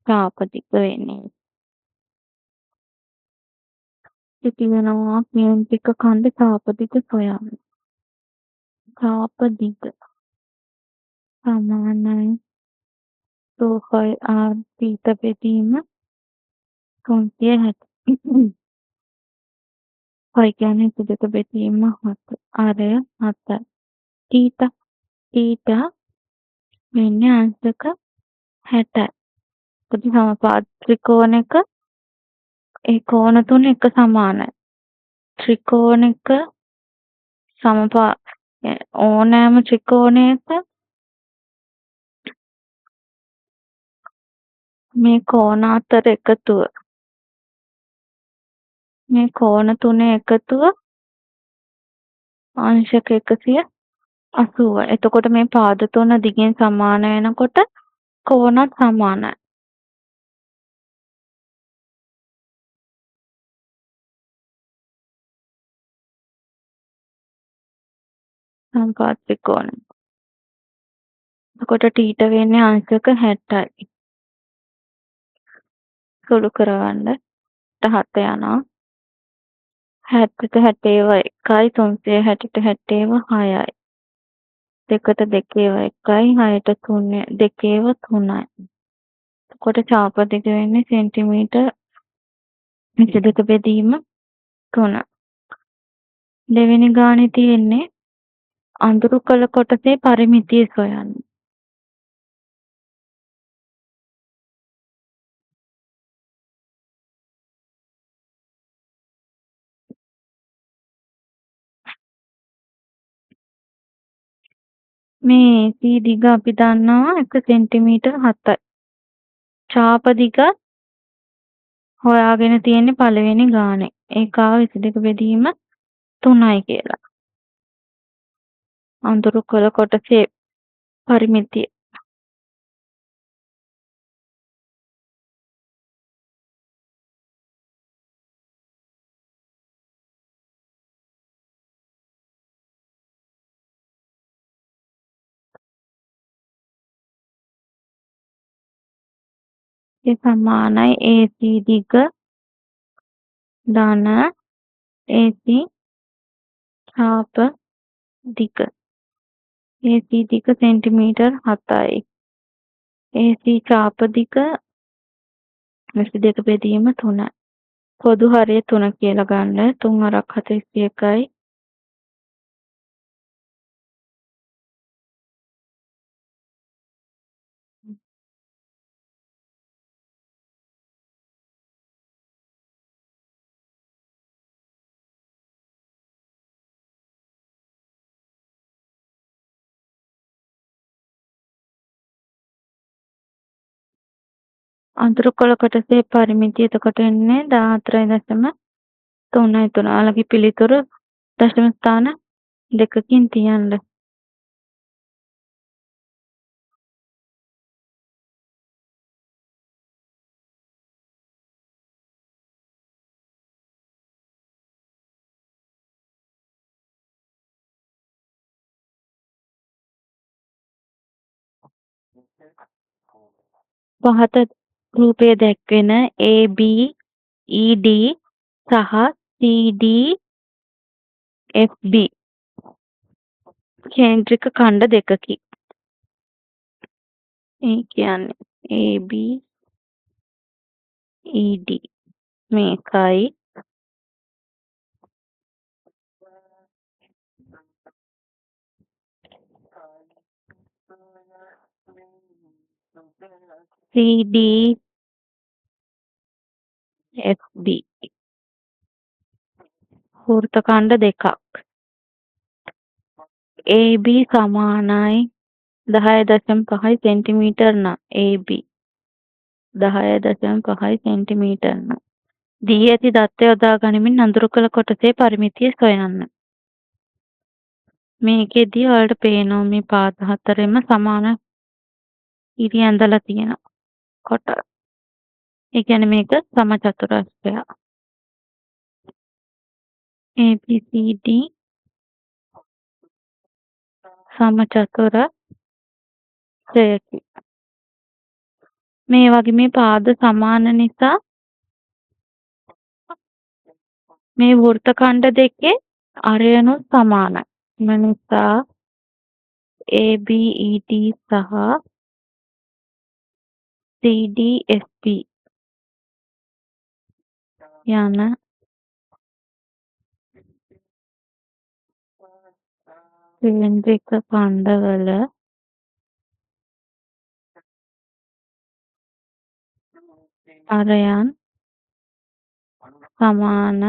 චාප දිග වෙන්නේ. කියනවා කේන්ද්‍රික ඛණ්ඩ චාප දිග සොයන්න. චාප දිග සමානයි 2πr θ බෙදීම 360. පයි කියන්නේ 2 බෙදීම 7. අරය 7යි. θ වෙන්නේ අංශක 60යි. පොදු සමපාද ත්‍රිකෝණයක ඒ කෝණ තුන එක සමානයි. ත්‍රිකෝණයක ඕනෑම ත්‍රිකෝණයක මේ කෝණ අතර එකතුව මේ කෝණ තුනේ එකතුව අංශක 180. එතකොට මේ පාද තුන දිගෙන් සමාන වෙනකොට කෝණත් සමානයි. සමපාද ත්‍රිකෝණය. එතකොට θ වෙන්නේ අංශක 60යි. සුළු කරවන්න 7 යනවා. 70ට 60 ඒවා 1යි 360ට 60 ඒවා 6යි. දෙකට දෙකේව 1යි 6ට 3 දෙකේව 3යි. එතකොට චාප දිග වෙන්නේ සෙන්ටිමීටර් 22 බෙදීම 3. දෙවෙනි ගානේ තියෙන්නේ අඳුරු කළ කොටසේ පරිමිතිය සොයන්න. මේ AC දිග අපි දන්නවා 1 සෙන්ටිමීටර් 7යි. ඡාප දිග හොයාගෙන තියෙන්නේ පළවෙනි ගානේ. ඒක ආව 22 බෙදීම 3යි කියලා. අඳුරු කළ කොටසේ පරිමිතිය. ඒ සමානයි AC දිග ධන AC ඡාප දිග. AC දිග සෙන්ටිමීටර් 7යි. AC ඡාප දිග 22 බෙදීම 3යි. පොදු හරය 3 කියලා ගන්න. 3 අරක් 41යි. අඳුරු කළ කොටසේ පරිමිතිය එතකොට එන්නේ 14.33. ඔයාලගේ පිළිතුර දශම ස්ථාන දෙකකින් තියන්න. පහත රූපයේ දැක්වෙන AB, ED සහ CD, FB කේන්ද්‍රික ඛණ්ඩ දෙකකි. ඒ කියන්නේ AB, ED මේකයි. CD, FB වෘත්ත ඛණ්ඩ දෙකක්. AB සමානයි 10.5 සෙන්ටිමීටර් නම් AB 10.5 සෙන්ටිමීටර් නම් දී ඇති දත්ත යොදා ගනිමින් අඳුරු කළ කොටසේ පරිමිතිය සොයන්න. මේකෙදී ඔයාලට පේනවා මේ පාද හතරෙම සමාන ඉරි ඇඳලා තියෙන කොට. ඒ කියන්නේ මේක සමචතුරස්‍රයක්. ABCD සමචතුරස්‍රයකි. මේ වගේ මේ පාද සමාන නිසා මේ වෘත්ත ඛණ්ඩ දෙකේ අරයනුත් සමානයි. ඒ නිසා ABED සහ CDFB යන කේන්ද්‍රික ඛණ්ඩවල අරයන් සමාන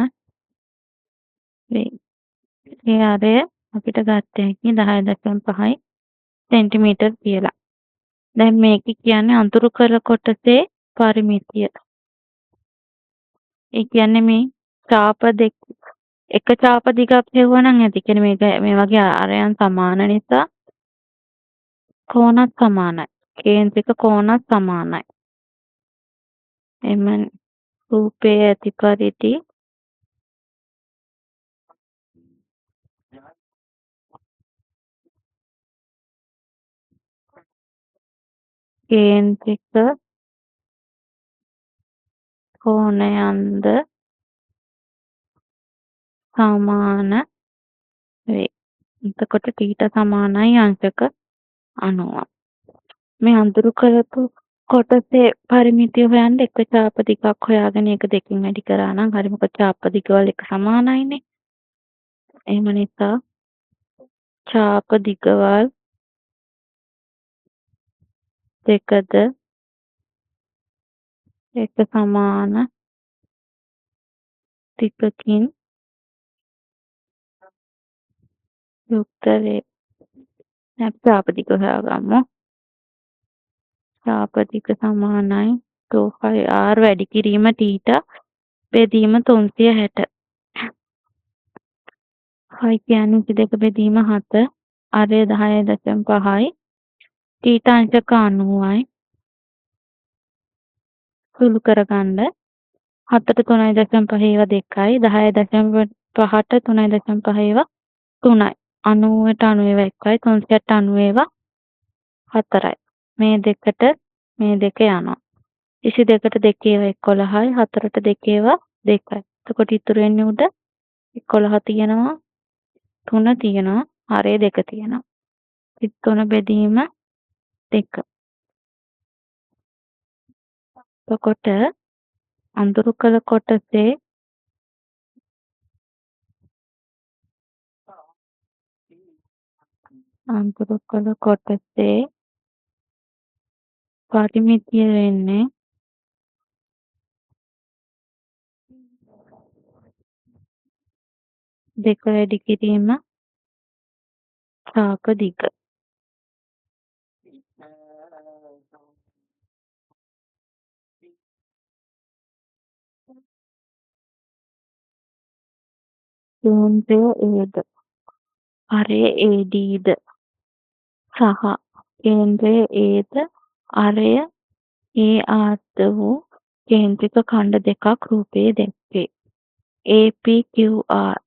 වේ. ඒ අරය අපිට ගත්ත හැකි 10.5 සෙන්ටිමීටර් කියලා. දැන් මේක කියන්නේ අඳුරු කළ කොටසේ පරිමිතිය. ඒ කියන්නේ මේ ඡාප දෙක එක ඡාප දිගක් හෙව්වනම් ඇති. කියන්නේ මේක මේ වගේ අරයන් සමාන නිසා කෝණත් සමානයි. කේන්ද්‍රික කෝණත් සමානයි. එම රූපයේ ඇති පරිදි කේන්ද්‍රික කෝණයන්ද සමාන වේ. එතකොට θ සමානයි අංශක 90. මේ අඳුරු කරපු කොටසේ පරිමිතිය හොයන්න එක ඡාප දිගක් හොයාගෙන ඒක දෙකෙන් වැඩි කරා නම් හරි මොකද ඡාප දිගවල එක සමානයිනේ. එහෙම නිසා ඡාප දිගවල් දෙකද එක සමාන දිගකින් යුක්ත වේ. අපි චාපතික හොයාගම්මු. චාපතික සමානයි 2πr වැඩි කිරීම ටීට බෙදීම 360. හයි කියන්නේ 22 බෙදීම 7. අරය 10.5යි. ටීට අංශක 90යි. සුළු කරගන්න 7ට 3.5 ඒවා 2යි. 10.5ට 3.5 ඒවා 3යි. 90ට 90 ඒවා 1යි. 300ට 90 ඒවා 4යි. මේ දෙකට මේ දෙක යනවා. 22ට 2 ඒවා 11යි. 4ට 2 ඒවා 2යි. එතකොට ඉතුරු වෙන්නේ උඩ 11 තියෙනවා. 3 තියෙනවා. හරේ 2 තියෙනවා. 3 බෙදීම 2. එතකොට අඳුරු කළ කොටසේ පරිමිතිය වෙන්නේ 2 වැඩි කිරීම චාප දිග. කේන්ද්‍රය ඒද අරය ADද සහ කේන්ද්‍රය ඒද අරය ARද වූ කේන්ද්‍රික ඛණ්ඩ දෙකක් රූපයේ දැක්වේ. APQR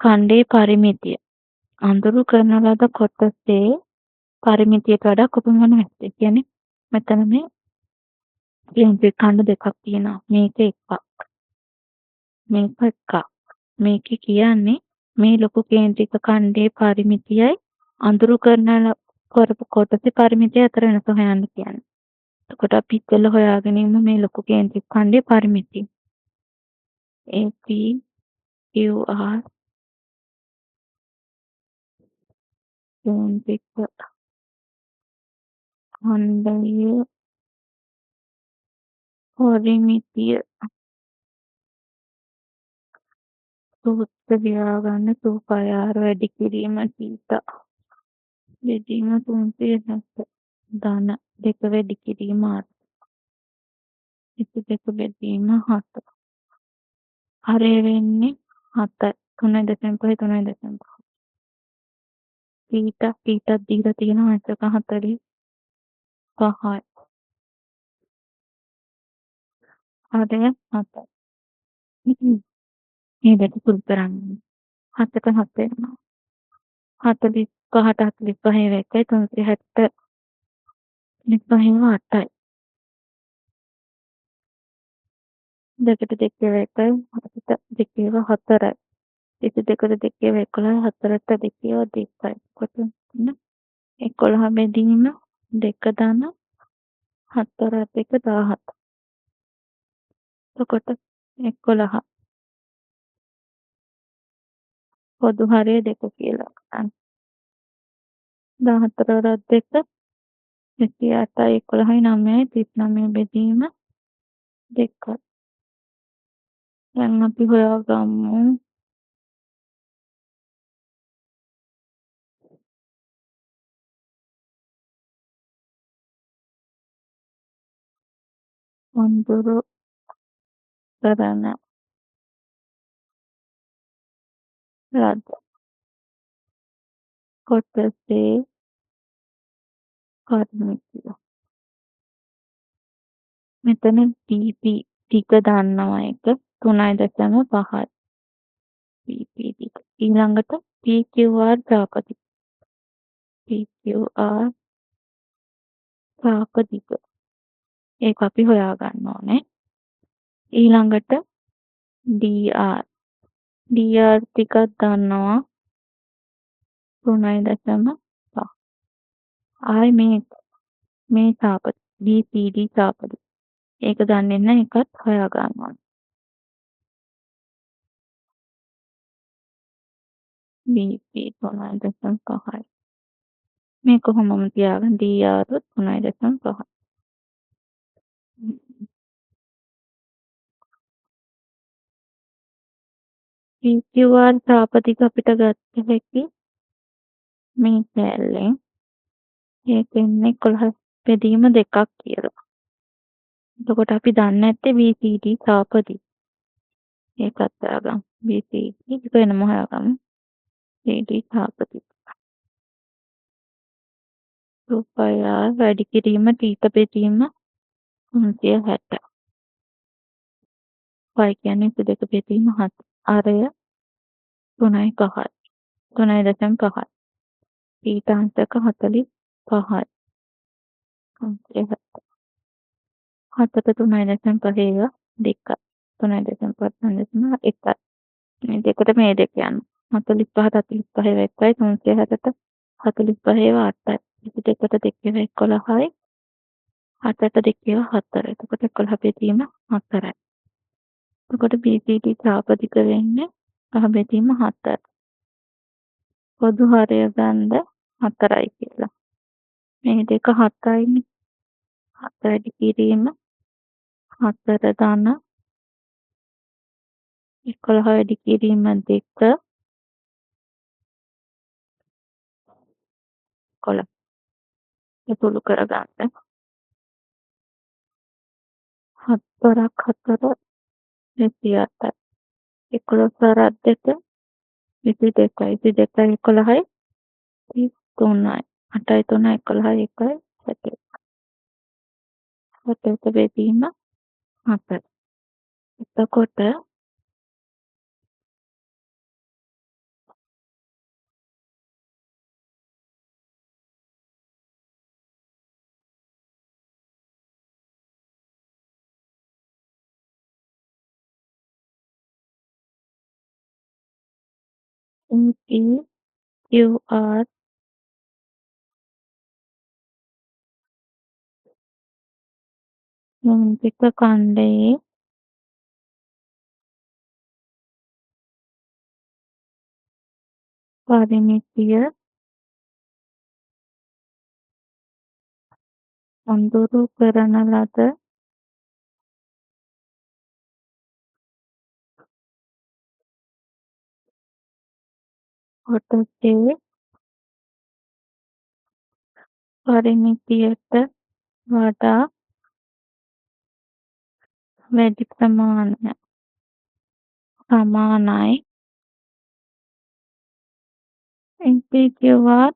ඛණ්ඩයේ පරිමිතිය අඳුරු කරන ලද කොටසේ පරිමිතියට වඩා කොපමණ වෙනස්ද? කියන්නේ මෙතන මේ කේන්ද්‍රික ඛණ්ඩ දෙකක් තියෙනවා. මේක එකක්. මේක එකක්. මේකේ කියන්නේ මේ ලොකු කේන්ද්‍රික ඛණ්ඩයේ පරිමිතියයි අඳුරු කරපු කොටසේ පරිමිතිය අතර වෙනස හොයන්න කියන්නේ. එතකොට අපි ඉතල හොයාගෙන ඉමු මේ ලොකු කේන්ද්‍රික ඛණ්ඩයේ පරිමිතිය. APQR කේන්ද්‍රික ඛණ්ඩයේ පරිමිතිය සූත්‍ර ලියාගන්න 2πr වැඩි කිරීම ටීට බෙදීම 360 ධන 2 වැඩි කිරීම 22 බෙදීම 7. හරය වෙන්නේ 7යි. 3.5 3.5. ටීටත් දීලා තියෙනවා අංශක 45යි. හරය 7යි. මේ දෙක සුළු කරන්න. 7ට 7 වෙනවා. 45ට 45 ඒවා 1යි. 360ට 35 ඒවා 8යි. 2ට 2 ඒවා 1යි. 8ට 2 ඒවා 4යි. 22ට 2 ඒවා 11යි. 4ට 2 ඒවා 2යි. කොට 11 බෙදීම 2 ධන 4 1 17. එතකොට 11 පොදු හරය 2 කියලා ගන්න. 14 වරක් 2 28යි 11යි 9යි 39 බෙදීම 2යි. දැන් අපි හොයාගමු අඳුරු කරන ලද කොටසේ පරිමිතිය. මෙතන PP ටික දන්නවා එක 3.5යි. PP ටික. ඊළඟට PQR චාපතික. PQR චාපතික. ඒක අපි හොයාගන්න ඕනේ. ඊළඟට DR. DR ටිකක් දන්නවා 3.5. ආයි මේ චාපති BCD චාපති. ඒක දන්නේ නැහැ ඒකත් හොයාගන්න ඕනේ. BP 3.5යි. මේ කොහොමම තියාගන්න DR 3.5. PQR තාපතික අපිට ගත්ත හැකි මේ කෑල්ලෙන්. ඒකෙන්නේ 11 බෙදීම 2ක් කියලා. එතකොට අපි දන්නේ නැත්තේ BCD තාපති. ඒකත් හොයාගමු. BCD එක වෙනම හොයාගමු. CD තාපති. 2πr වැඩි කිරීම තීත බෙදීම 360. y කියන්නේ 2 බෙදීම 7. අරය 3.5. 3.5. ඊටාන්තක 45යි. 370. 7ට 3.5 2යි. 3.5 මේ දෙකට මේ දෙක යනවා. 45 45 එකයි 360ට 45 8යි. 22ට 2 11යි. 7ට 2 4යි. එතකොට 11 බෙදීම 4යි. එතකොට BCD තාපතික වෙන්නේ 5 බෙදීම 7යි. පොදු හරය ගන්න 4යි කියලා. මේ දෙක 7යිනේ. 7 වැඩි කිරීම 4 ධන 11 වැඩි කිරීම 2 11 එකතුළු කරගන්න 4ක් 4 28යි 11 2 22යි 22යි 11යි 3යි 8යි 3යි 11යි 1යි 7යි 7ට බෙදීම 7යි. එතකොට QR යන්ත්‍රික ඛණ්ඩයේ පරිමිතිය අඳුරු කරන ලද කොටසේ පරිමිතියට වඩා වැඩි ප්‍රමාණයක් සමානයි. PQR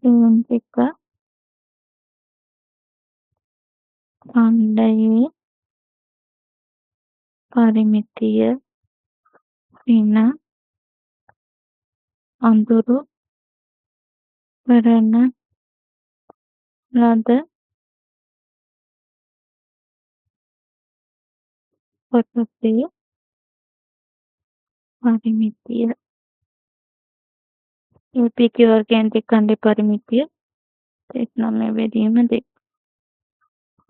යන්ත්‍රික ඛණ්ඩයේ පරිමිතිය වින අඳුරු කරන ලද කොටසේ පරිමිතිය PQR යන්ත්‍රික ඛණ්ඩයේ පරිමිතිය 9 බෙදීම 2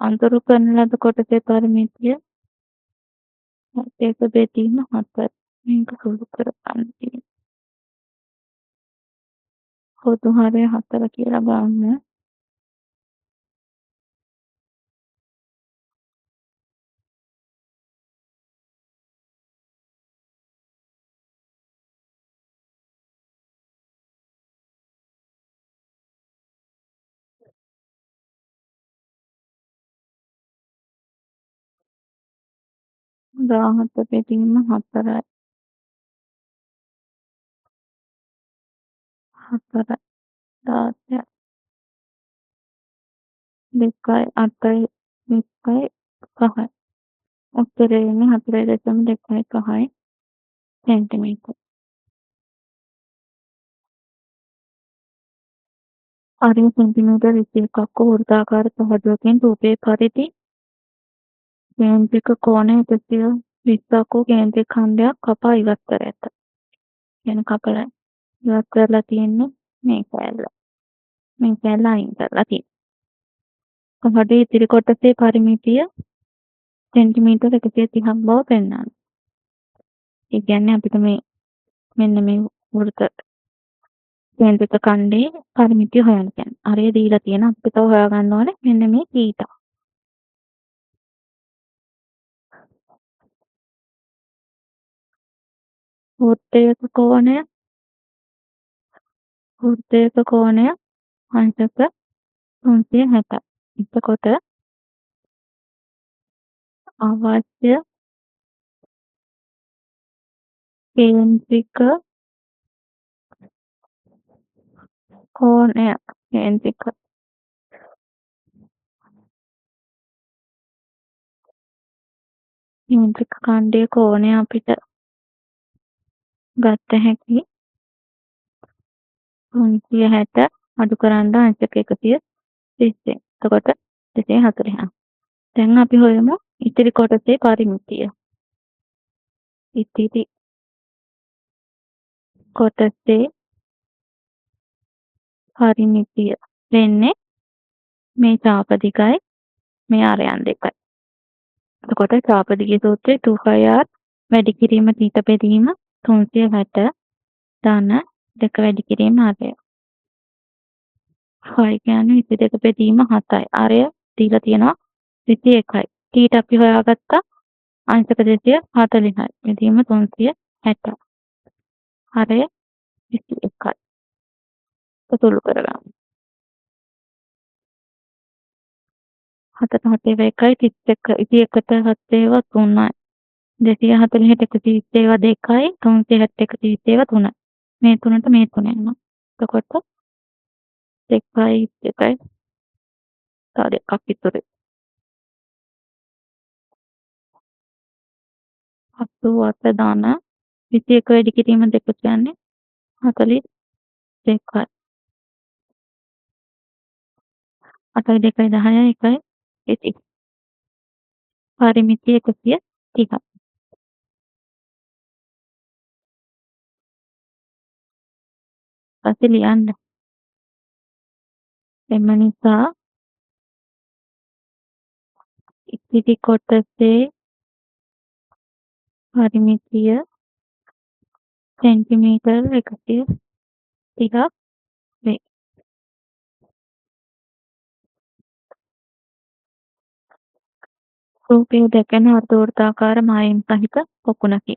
අඳුරු කරන ලද කොටසේ පරිමිතිය 1 බෙදීම 7යි. මේක සුළු කරගන්න තියෙනවා. පොදු හරය 4 කියලා ගන්න. දාහත බෙදීම 4යි. 4යි 16යි 2යි 8යි 20යි 5යි. උත්තරේ එන්නේ 4.25යි සෙන්ටිමීටර. අරිය සෙන්ටිමීටර 21ක් වෘත්තාකාර පහදුවකින් රූපයේ පරිදි කේන්ද්‍රික කෝණය 120ක් වූ කේන්ද්‍රික ඛණ්ඩයක් කපා ඉවත් කර ඇත. කියන කපලා ඉවත් කරලා තියෙන්නේ මේ කෑල්ල. මේ කෑල්ල අයින් කරලා තියෙනවා. කඩේ ඉතිරි කොටසේ පරිමිතිය සෙන්ටිමීටර 130ක් බව පෙන්වනවා. ඒ කියන්නේ අපිට මෙන්න මේ වෘත්ත කේන්ද්‍රික ඛණ්ඩයේ පරිමිතිය හොයන්න කියන්නේ. අරේ දීලා තියෙන අපිට තව හොයාගන්න ඕනේ මෙන්න මේ θ. වෘත්තයක කෝණය අංශක 360. එතකොට අවශ්‍ය කේන්ද්‍රික කෝණය කේන්ද්‍රික ඛණ්ඩයේ කෝණය අපිට ගත හැකි 360 අඩු කරන්න අංශක 130. එතකොට 240. දැන් අපි හොයමු ඉතිරි කොටසේ පරිමිතිය. ඉතිරි කොටසේ පරිමිතිය වෙන්නේ මේ චාප දිගයි මේ ආරයන් දෙකයි. එතකොට චාප දිගේ සූත්‍රය 2πr වැඩි කිරීම θ බෙදීම 360 ධන 2 වැඩි කිරීම ආරය. ෆයි කියන්නේ 22 බෙදීම 7යි. ආරය දීලා තියෙනවා 21යි. θ අපි හොයාගත්තා අංශක 240යි. බෙදීම 360. ආරය 21යි. සුළු කරගමු. 7 7 1යි 31 7 3යි. 240ට 130 2යි 360ට 130 3යි. මේ තුනට මේ තුන යනවා. එතකොට 2යි 2යි තව දෙකක් ඉතුරුයි. 88 දාන 21 වැඩි කිරීම 2 කියන්නේ 42යි. 8යි 2යි 10යි 1යි 30. පරිමිතිය 130යි. පස්සේ ලියන්න. එම නිසා ඉතිරි කොටසේ පරිමිතිය සෙන්ටිමීටර් 130ක් වේ. රූපය දැකෙන අර්ධවෘත්තාකාර මායිම් සහිත පොකුණකි.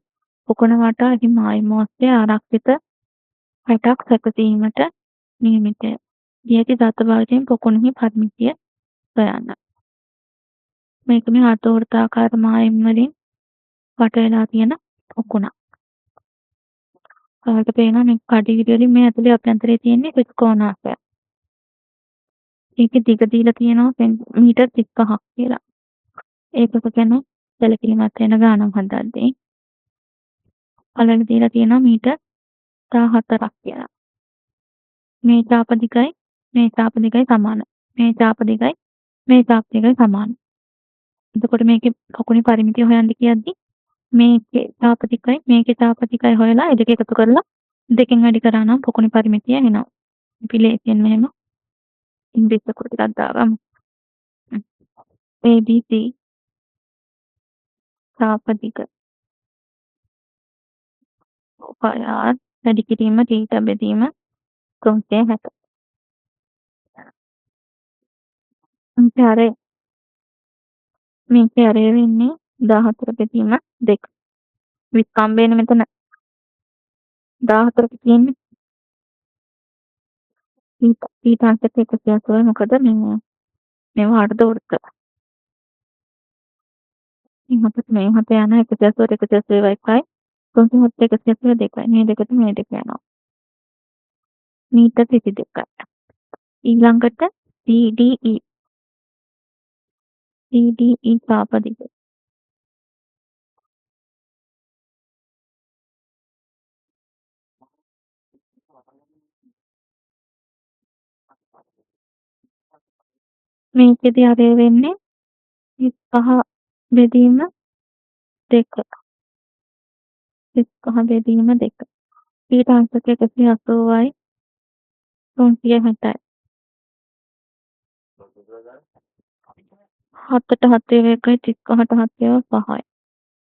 පොකුණ වටා එහි මායිම් ඔස්සේ ආරක්ෂිත පැටක් සැකසීමට නියමිතය. දියති දත්ත භාවිතයෙන් පොකුණෙහි පරිමිතිය සොයන්න. මේක මේ අර්ධවෘත්තාකාර මායිම් වලින් වට වෙලා තියෙන පොකුණක්. ඔයාලට පේනවා මේ කඩිවිඩි වලින් මේ ඇතුලේ අභ්‍යන්තරයේ තියෙන්නේ ත්‍රිකෝණාකාරය. ඒකේ දිග දීලා තියෙනවා මීටර් 35ක් කියලා. ඒකක ගැන සැලකිලිමත් වෙන ගානක් හදද්දී පළල දීලා තියෙනවා මීටර් 14ක් කියලා. මේ චාප දිගයි සමාන. මේ චාප දිගයි සමාන. එතකොට මේකේ පොකුණේ පරිමිතිය හොයන්න කියද්දි මේකේ චාප දිගයි හොයලා ඒ දෙක එකතු කරලා දෙකෙන් වැඩි කරා නම් පොකුණේ පරිමිතිය එනවා. අපි ලේසියෙන් මෙහෙම ඉංග්‍රීසි අකුරු ටිකක් දාගමු. ABC චාප දිග πr වැඩි කිරීම θ බෙදීම 360. මේකේ අරය වෙන්නේ 14 බෙදීම 2. විස්කම්බේන මෙතන 14ක තියෙන්නේ. θ අංශක 180 මොකද මේවා අර්ධ වෘත්ත. මේ හත යන 180 180 180 182 මේ දෙකට මේ දෙක යනවා. මීටර් 32යි. ඊළඟට CDE චාප දිග. මේකෙදී අරය වෙන්නේ 35 බෙදීම 2. 35 බෙදීම 2. ඊට අංශක 180යි 360යි. 7ට 7 1යි 35ට 7 5යි.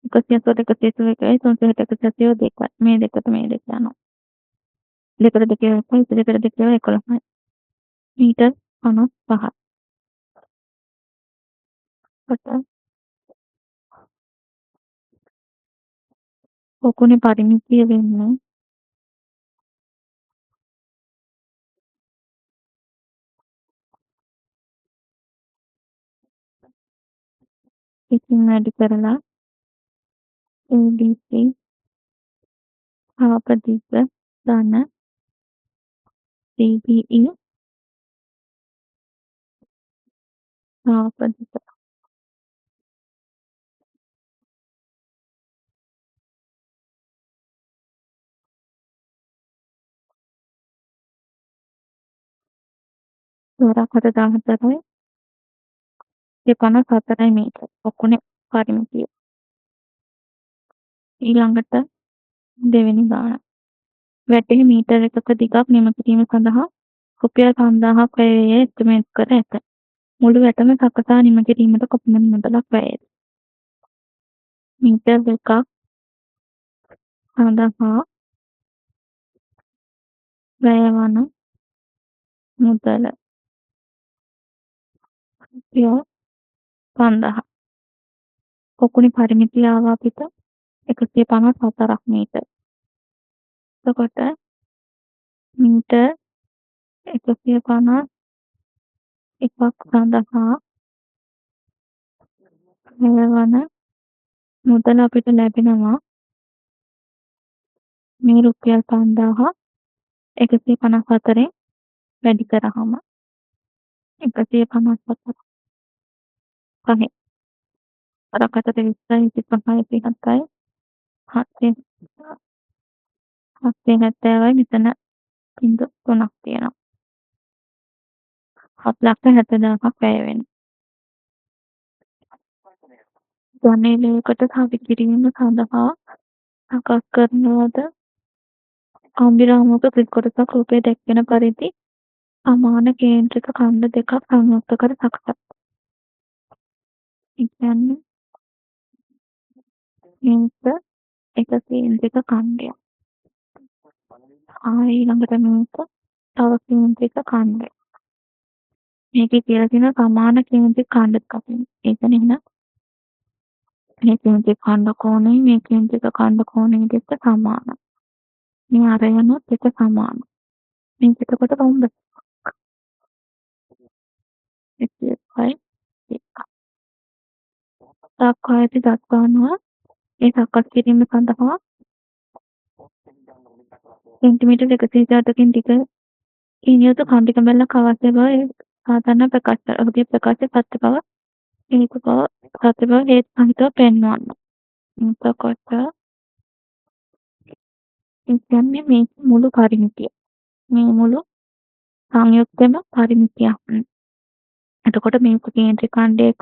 180 181යි 360 182යි. මේ දෙකට මේ දෙක යනවා. දෙකට දෙක 1යි දෙකට දෙක 11යි. මීටර් 55යි. පොකුණේ පරිමිතිය වෙන්නේ ඉතින් වැඩි කරලා ABC ආපදික ධන CBE ආපදික දොරක් 14යි 54යි මීටර පොකුණේ පරිමිතිය. ඊළඟට දෙවෙනි ගාන. වැටෙහි මීටර එකක දිගක් නිම කිරීම සඳහා රුපියල් 5000ක් වැය වේ එස්ටිමේට් කර ඇත. මුළු වැටම සකසා නිම කිරීමට කොපමණ මුදලක් වැයද? මීටර එකක් සඳහා වැයවන මුදල රුපියල් 5000. පොකුණේ පරිමිතිය ආවාපිට 154ක් මීටර. එතකොට මීටර 151ක් සඳහා වැයවන මුදල අපිට ලැබෙනවා මේ රුපියල් 5000 154න් වැඩි කරාම 154 පහේ අරකට 20යි 25යි 37යි 770යි මෙතන බිංදු 3ක් තියෙනවා 7,70,000ක් වැය වෙනවා. ධනේලයකට සවි කිරීම සඳහා සකස් කරන ලද අම්බිරාමුක ක්‍රිස් කොටසක් රූපයේ දැක්වෙන පරිදි සමාන කේන්ද්‍රික ඛණ්ඩ දෙකක් සංයුක්ත කර සකසයි. ඒ කියන්නේ මේක එක කේන්ද්‍රික ඛණ්ඩයක්. ඊළඟට මේක තව කේන්ද්‍රික ඛණ්ඩයක්. මේකේ කියලා තියෙන සමාන කේන්ද්‍රික ඛණ්ඩ දෙකක්. ඒ කියන්නේ එහෙනම් මේ කේන්ද්‍රික ඛණ්ඩ කෝණය මේ කේන්ද්‍රික ඛණ්ඩ කෝණය දෙක සමානයි. මේ අරයනොත් එක සමානයි. මේක එතකොට රොම්බ එකයි දක්වා ඇති දක්වනවා ඒ සකස් කිරීම සඳහා සෙන්ටිමීටර් 160කින් දිග ඊනියුතු කම්බික බැලක් අවශ්‍ය බව සාධාරණ ප්‍රකාශ කර. ඔහුගේ ප්‍රකාශය සත්‍ය බව හේතු බව සත්‍ය බව හේතු සහිතව පෙන්වන්න. එතකොට කියන්නේ මේ මුළු පරිමිතිය. මේ මුළු සංයුක්තම පරිමිතියක්. එතකොට මේක කේන්ද්‍රික ඛණ්ඩයක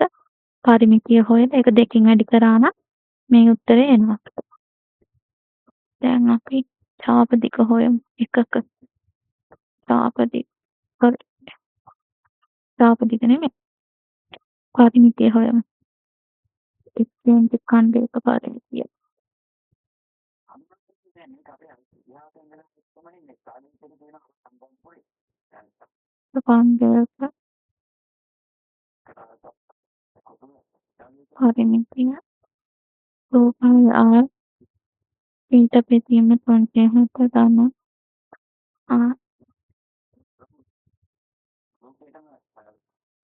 පරිමිතිය හොයලා ඒක දෙකකින් වැඩි කරා නම් මේ උත්තරේ එනවා. දැන් අපි ඡාප දිග හොයමු. එකක ඡාප දිග නෙමෙයි. පරිමිතිය හොයමු. කේන්ද්‍රික ඛණ්ඩයක පරිමිතිය. ඛණ්ඩයක පරිමිතිය රූපය R ඊට පෙතීම 370 ධන අර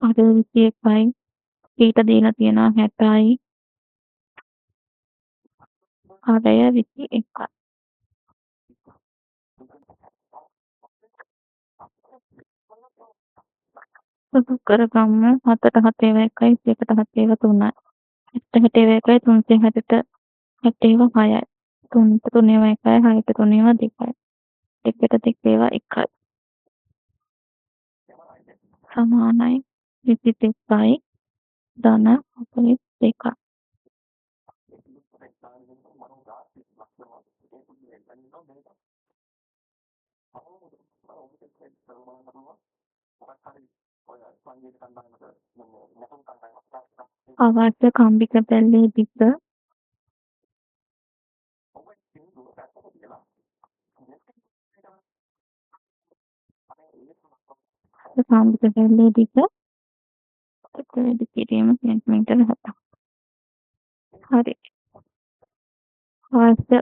21යි ඊට දීලා තියෙනවා 60යි අරය 21යි සුදු කරගමු 7ට 7 ඒවා 1යි 1ට 7 ඒවා 3යි 7ට 7 ඒවා 1යි 360ට 7 ඒවා 6යි 3ට 3 ඒවා 1යි 6ට 3 ඒවා 2යි 2ට 2 ඒවා 1යි සමානයි 22යි ධන 42යි අවශ්‍ය කම්බික බැල්ලේ දිග කම්බික බැල්ලේ දිග වැඩි කිරීම සෙන්ටිමීටර 7ක්. හරි. අවශ්‍ය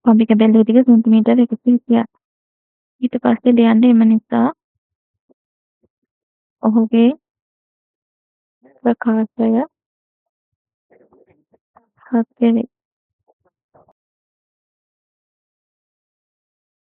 පබික බැලුව දිග සෙන්ටිමීටර් 120ක්. ඊට පස්සේ ලියන්න එම නිසා ඔහුගේ ප්‍රකාශය සත්‍ය වේ.